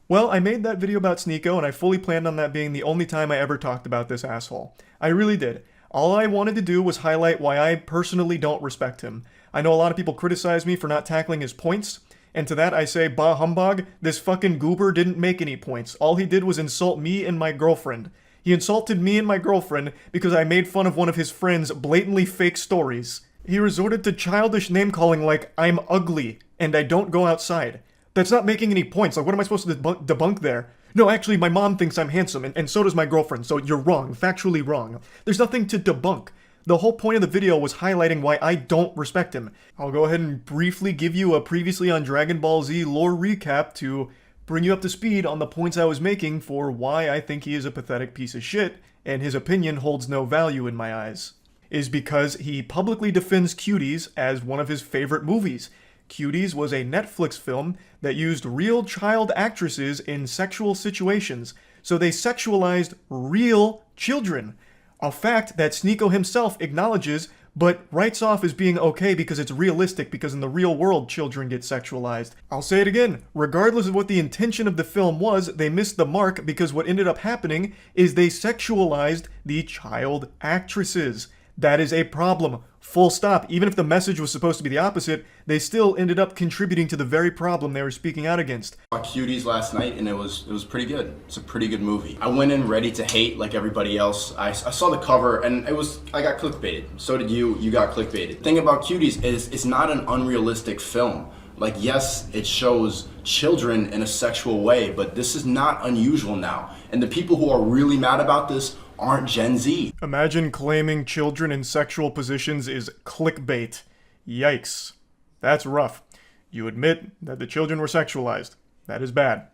Speaker 1: Well, I made that video about Sneako, and I fully planned on that being the only time I ever talked about this asshole. I really did. All I wanted to do was highlight why I personally don't respect him. I know a lot of people criticize me for not tackling his points, and to that I say, bah humbug, this fucking goober didn't make any points. All he did was insult me and my girlfriend. He insulted me and my girlfriend because I made fun of one of his friend's blatantly fake stories. He resorted to childish name-calling like, I'm ugly, and I don't go outside. That's not making any points. Like, what am I supposed to debunk there? No, actually, my mom thinks I'm handsome, and so does my girlfriend, so you're wrong, factually wrong. There's nothing to debunk. The whole point of the video was highlighting why I don't respect him. I'll go ahead and briefly give you a previously on Dragon Ball Z lore recap to bring you up to speed on the points I was making for why I think he is a pathetic piece of shit, and his opinion holds no value in my eyes. Is because he publicly defends Cuties as one of his favorite movies. Cuties was a Netflix film that used real child actresses in sexual situations, so they sexualized real children. A fact that Sneako himself acknowledges, but writes off as being okay because it's realistic, because in the real world children get sexualized. I'll say it again, regardless of what the intention of the film was, they missed the mark because what ended up happening is they sexualized the child actresses. That is a problem. Full stop. Even if the message was supposed to be the opposite, they still ended up contributing to the very problem they were speaking out against.
Speaker 7: I saw Cuties last night and it was pretty good. It's a pretty good movie. I went in ready to hate like everybody else. I saw the cover and I got clickbaited. So did you. You got clickbaited. The thing about Cuties is it's not an unrealistic film. Like, yes, it shows children in a sexual way, but this is not unusual now. And the people who are really mad about this aren't Gen Z.
Speaker 1: Imagine claiming children in sexual positions is clickbait. Yikes. That's rough. You admit that the children were sexualized. That is bad.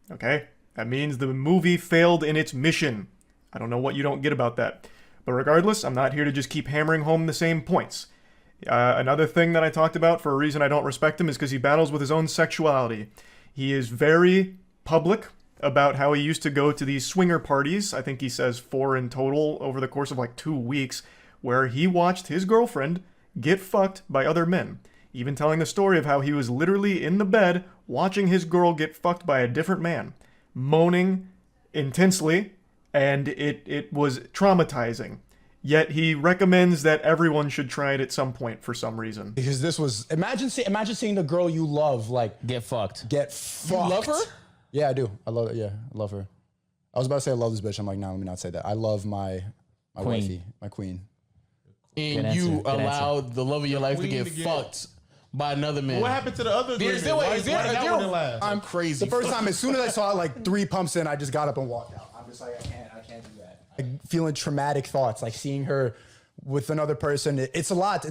Speaker 1: Okay? That means the movie failed in its mission. I don't know what you don't get about that. But regardless, I'm not here to just keep hammering home the same points. Another thing that I talked about for a reason I don't respect him is because he battles with his own sexuality. He is very public about how he used to go to these swinger parties, I think he says 4 in total over the course of like 2 weeks, where he watched his girlfriend get fucked by other men. Even telling the story of how he was literally in the bed watching his girl get fucked by a different man, moaning intensely, and it was traumatizing. Yet he recommends that everyone should try it at some point for some reason.
Speaker 8: Because this was, imagine seeing the girl you love, like,
Speaker 9: get fucked.
Speaker 8: Get fucked.
Speaker 9: You love her?
Speaker 8: Yeah, I do. I love it. Yeah, I love her. I was about to say I love this bitch. I'm like, no, let me not say that. I love my wifey, my queen.
Speaker 9: And you allowed the love of your life to get fucked by another man.
Speaker 18: What happened to the other agreement?
Speaker 8: I'm crazy. The first time, as soon as I saw like 3 pumps in, I just got up and walked out. I'm just like, I can't do that. Like feeling traumatic thoughts, like seeing her with another person. It's a lot.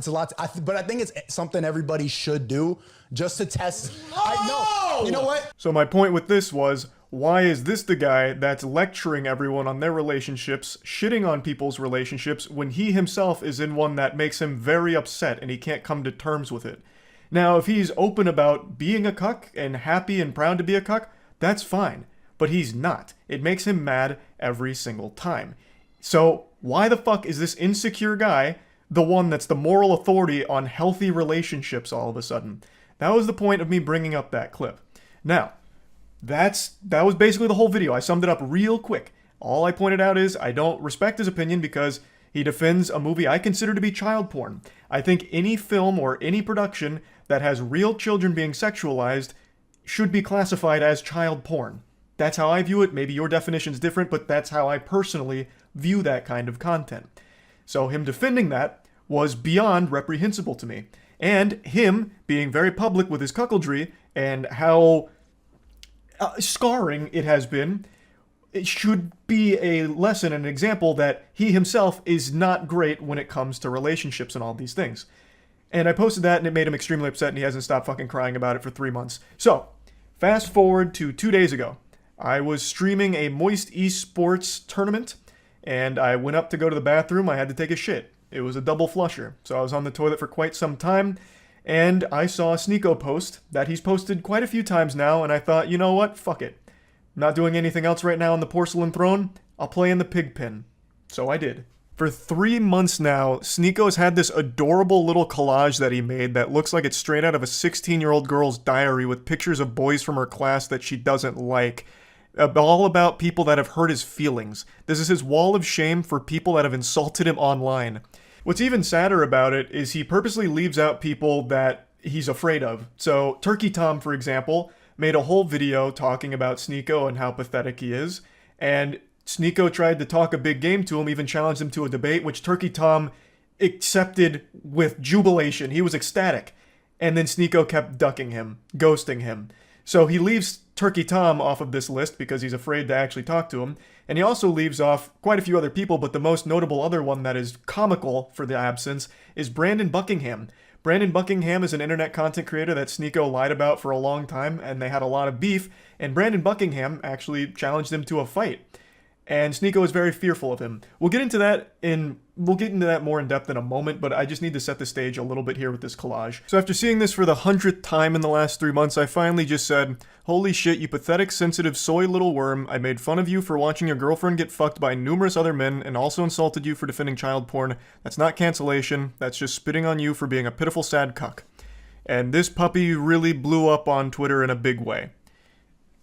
Speaker 8: But I think it's something everybody should do just to test. You know what?
Speaker 1: So my point with this was, why is this the guy that's lecturing everyone on their relationships, shitting on people's relationships, when he himself is in one that makes him very upset and he can't come to terms with it? Now, if he's open about being a cuck and happy and proud to be a cuck, that's fine. But he's not. It makes him mad every single time. So why the fuck is this insecure guy the one that's the moral authority on healthy relationships all of a sudden? That was the point of me bringing up that clip. Now, that was basically the whole video. I summed it up real quick. All I pointed out is I don't respect his opinion because he defends a movie I consider to be child porn. I think any film or any production that has real children being sexualized should be classified as child porn. That's how I view it. Maybe your definition's different, but that's how I personally view that kind of content. So him defending that was beyond reprehensible to me. And him being very public with his cuckoldry and how scarring it has been, it should be a lesson and an example that he himself is not great when it comes to relationships and all these things. And I posted that and it made him extremely upset and he hasn't stopped fucking crying about it for 3 months. So, fast forward to 2 days ago. I was streaming a Moist Esports tournament and I went up to go to the bathroom. I had to take a shit. It was a double flusher. So I was on the toilet for quite some time and I saw a Sneako post that he's posted quite a few times now and I thought, you know what? Fuck it. I'm not doing anything else right now on the porcelain throne. I'll play in the pig pen. So I did. For 3 months now, Sneako's had this adorable little collage that he made that looks like it's straight out of a 16-year-old girl's diary with pictures of boys from her class that she doesn't like. All about people that have hurt his feelings. This is his wall of shame for people that have insulted him online. What's even sadder about it is he purposely leaves out people that he's afraid of. So Turkey Tom, for example, made a whole video talking about Sneako and how pathetic he is, and Sneako tried to talk a big game to him, even challenged him to a debate, which Turkey Tom accepted with jubilation. He was ecstatic. And then Sneako kept ducking him, ghosting him. So he leaves Turkey Tom off of this list because he's afraid to actually talk to him. And he also leaves off quite a few other people, but the most notable other one that is comical for the absence is Brandon Buckingham. Brandon Buckingham is an internet content creator that Sneako lied about for a long time, and they had a lot of beef, and Brandon Buckingham actually challenged him to a fight. And Sneako is very fearful of him. We'll get into that more in depth in a moment, but I just need to set the stage a little bit here with this collage. So after seeing this for the 100th time in the last 3 months, I finally just said, holy shit, you pathetic, sensitive, soy little worm. I made fun of you for watching your girlfriend get fucked by numerous other men and also insulted you for defending child porn. That's not cancellation. That's just spitting on you for being a pitiful, sad cuck. And this puppy really blew up on Twitter in a big way.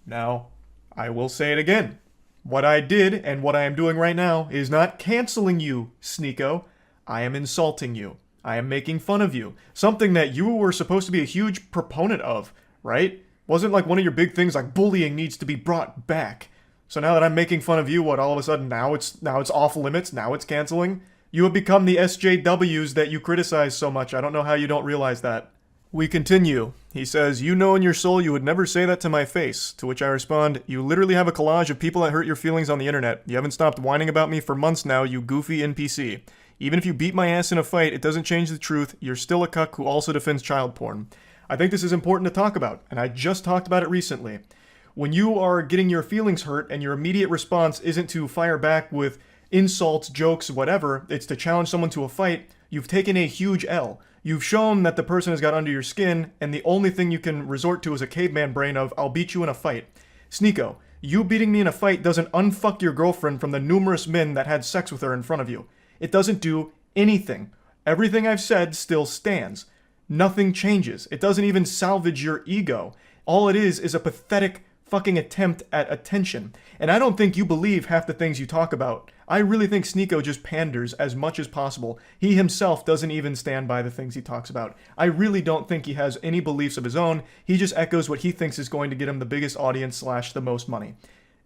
Speaker 1: Now, I will say it again. What I did, and what I am doing right now, is not canceling you, Sneako. I am insulting you. I am making fun of you. Something that you were supposed to be a huge proponent of, right? Wasn't like one of your big things like bullying needs to be brought back. So now that I'm making fun of you, what, all of a sudden now it's off limits, now it's canceling? You have become the SJWs that you criticize so much. I don't know how you don't realize that. We continue. He says, you know in your soul you would never say that to my face. To which I respond, you literally have a collage of people that hurt your feelings on the internet. You haven't stopped whining about me for months now, you goofy NPC. Even if you beat my ass in a fight, it doesn't change the truth. You're still a cuck who also defends child porn. I think this is important to talk about, and I just talked about it recently. When you are getting your feelings hurt and your immediate response isn't to fire back with insults, jokes, whatever, it's to challenge someone to a fight, you've taken a huge L. You've shown that the person has got under your skin, and the only thing you can resort to is a caveman brain of, I'll beat you in a fight. Sneako, you beating me in a fight doesn't unfuck your girlfriend from the numerous men that had sex with her in front of you. It doesn't do anything. Everything I've said still stands. Nothing changes. It doesn't even salvage your ego. All it is a pathetic fucking attempt at attention. And I don't think you believe half the things you talk about. I really think Sneako just panders as much as possible. He himself doesn't even stand by the things he talks about. I really don't think he has any beliefs of his own. He just echoes what he thinks is going to get him the biggest audience / the most money.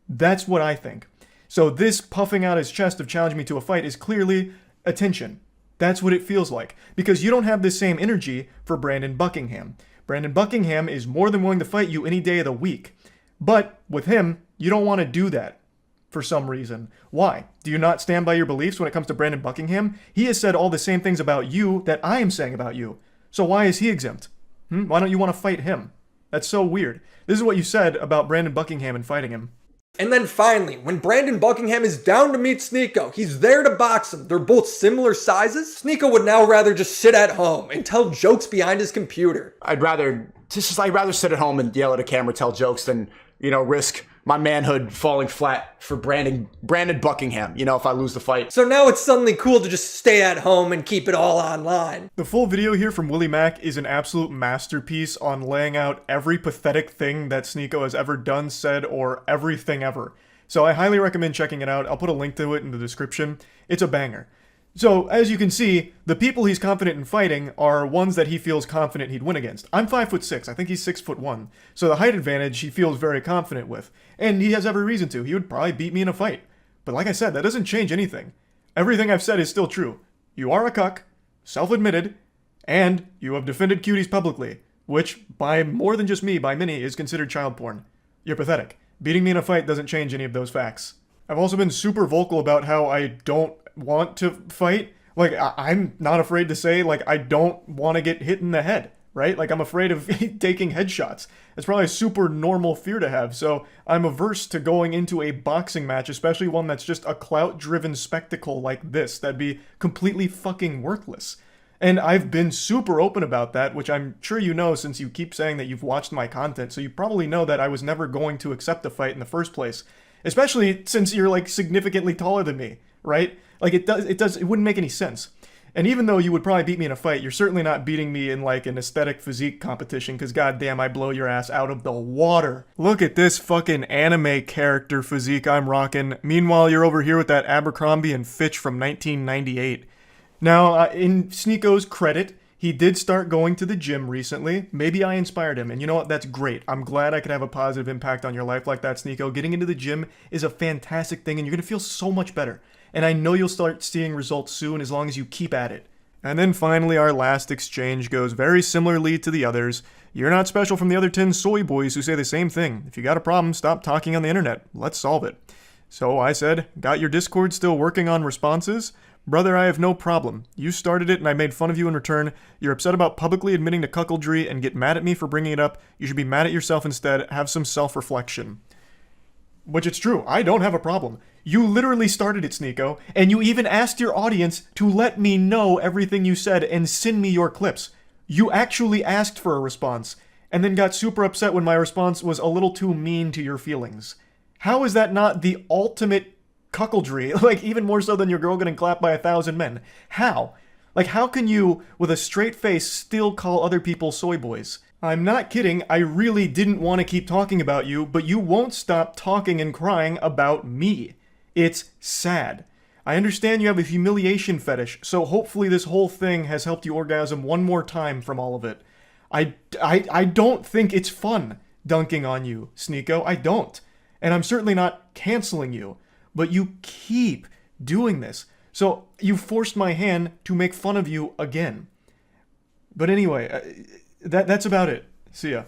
Speaker 1: That's what I think. So this puffing out his chest of challenging me to a fight is clearly attention. That's what it feels like. Because you don't have the same energy for Brandon Buckingham. Brandon Buckingham is more than willing to fight you any day of the week. But with him, you don't want to do that for some reason. Why? Do you not stand by your beliefs when it comes to Brandon Buckingham? He has said all the same things about you that I am saying about you. So why is he exempt? Why don't you want to fight him? That's so weird. This is what you said about Brandon Buckingham and fighting him.
Speaker 18: And then finally, when Brandon Buckingham is down to meet Sneako, he's there to box him. They're both similar sizes. Sneako would now rather just sit at home and tell jokes behind his computer.
Speaker 15: I'd rather sit at home and yell at a camera, tell jokes than, risk my manhood falling flat for Brandon Buckingham, if I lose the fight.
Speaker 18: So now it's suddenly cool to just stay at home and keep it all online.
Speaker 1: The full video here from Willie Mack is an absolute masterpiece on laying out every pathetic thing that Sneako has ever done, said, or everything ever. So I highly recommend checking it out. I'll put a link to it in the description. It's a banger. So, as you can see, the people he's confident in fighting are ones that he feels confident he'd win against. I'm 5'6", I think he's 6'1", so the height advantage he feels very confident with. And he has every reason to. He would probably beat me in a fight. But like I said, that doesn't change anything. Everything I've said is still true. You are a cuck, self-admitted, and you have defended cuties publicly, which, by more than just me, by many, is considered child porn. You're pathetic. Beating me in a fight doesn't change any of those facts. I've also been super vocal about how I don't want to fight. Like, I'm not afraid to say, like, I don't want to get hit in the head, right? Like, I'm afraid of taking headshots. It's probably a super normal fear to have, so I'm averse to going into a boxing match, especially one that's just a clout-driven spectacle like this. That'd be completely fucking worthless. And I've been super open about that, which I'm sure you know since you keep saying that you've watched my content, so you probably know that I was never going to accept a fight in the first place. Especially since you're, like, significantly taller than me, right? Like, it wouldn't make any sense. And even though you would probably beat me in a fight, you're certainly not beating me in, like, an aesthetic physique competition, because goddamn, I blow your ass out of the water. Look at this fucking anime character physique I'm rocking. Meanwhile, you're over here with that Abercrombie and Fitch from 1998. Now, in Sneako's credit, he did start going to the gym recently. Maybe I inspired him, and you know what? That's great. I'm glad I could have a positive impact on your life like that, Sneako. Getting into the gym is a fantastic thing, and you're gonna feel so much better. And I know you'll start seeing results soon as long as you keep at it. And then finally, our last exchange goes very similarly to the others. You're not special from the other 10 soy boys who say the same thing. If you got a problem, stop talking on the internet. Let's solve it. So I said, got your Discord still working on responses? Brother, I have no problem. You started it and I made fun of you in return. You're upset about publicly admitting to cuckoldry and get mad at me for bringing it up. You should be mad at yourself instead. Have some self-reflection. Which it's true. I don't have a problem. You literally started it, Sneako, and you even asked your audience to let me know everything you said and send me your clips. You actually asked for a response, and then got super upset when my response was a little too mean to your feelings. How is that not the ultimate cuckoldry? Like, even more so than your girl getting clapped by 1,000 men. How? Like, how can you, with a straight face, still call other people soy boys? I'm not kidding, I really didn't want to keep talking about you, but you won't stop talking and crying about me. It's sad. I understand you have a humiliation fetish, so hopefully this whole thing has helped you orgasm one more time from all of it. I don't think it's fun dunking on you, Sneako. I don't. And I'm certainly not canceling you. But you keep doing this. So you forced my hand to make fun of you again. But anyway, that's about it. See ya.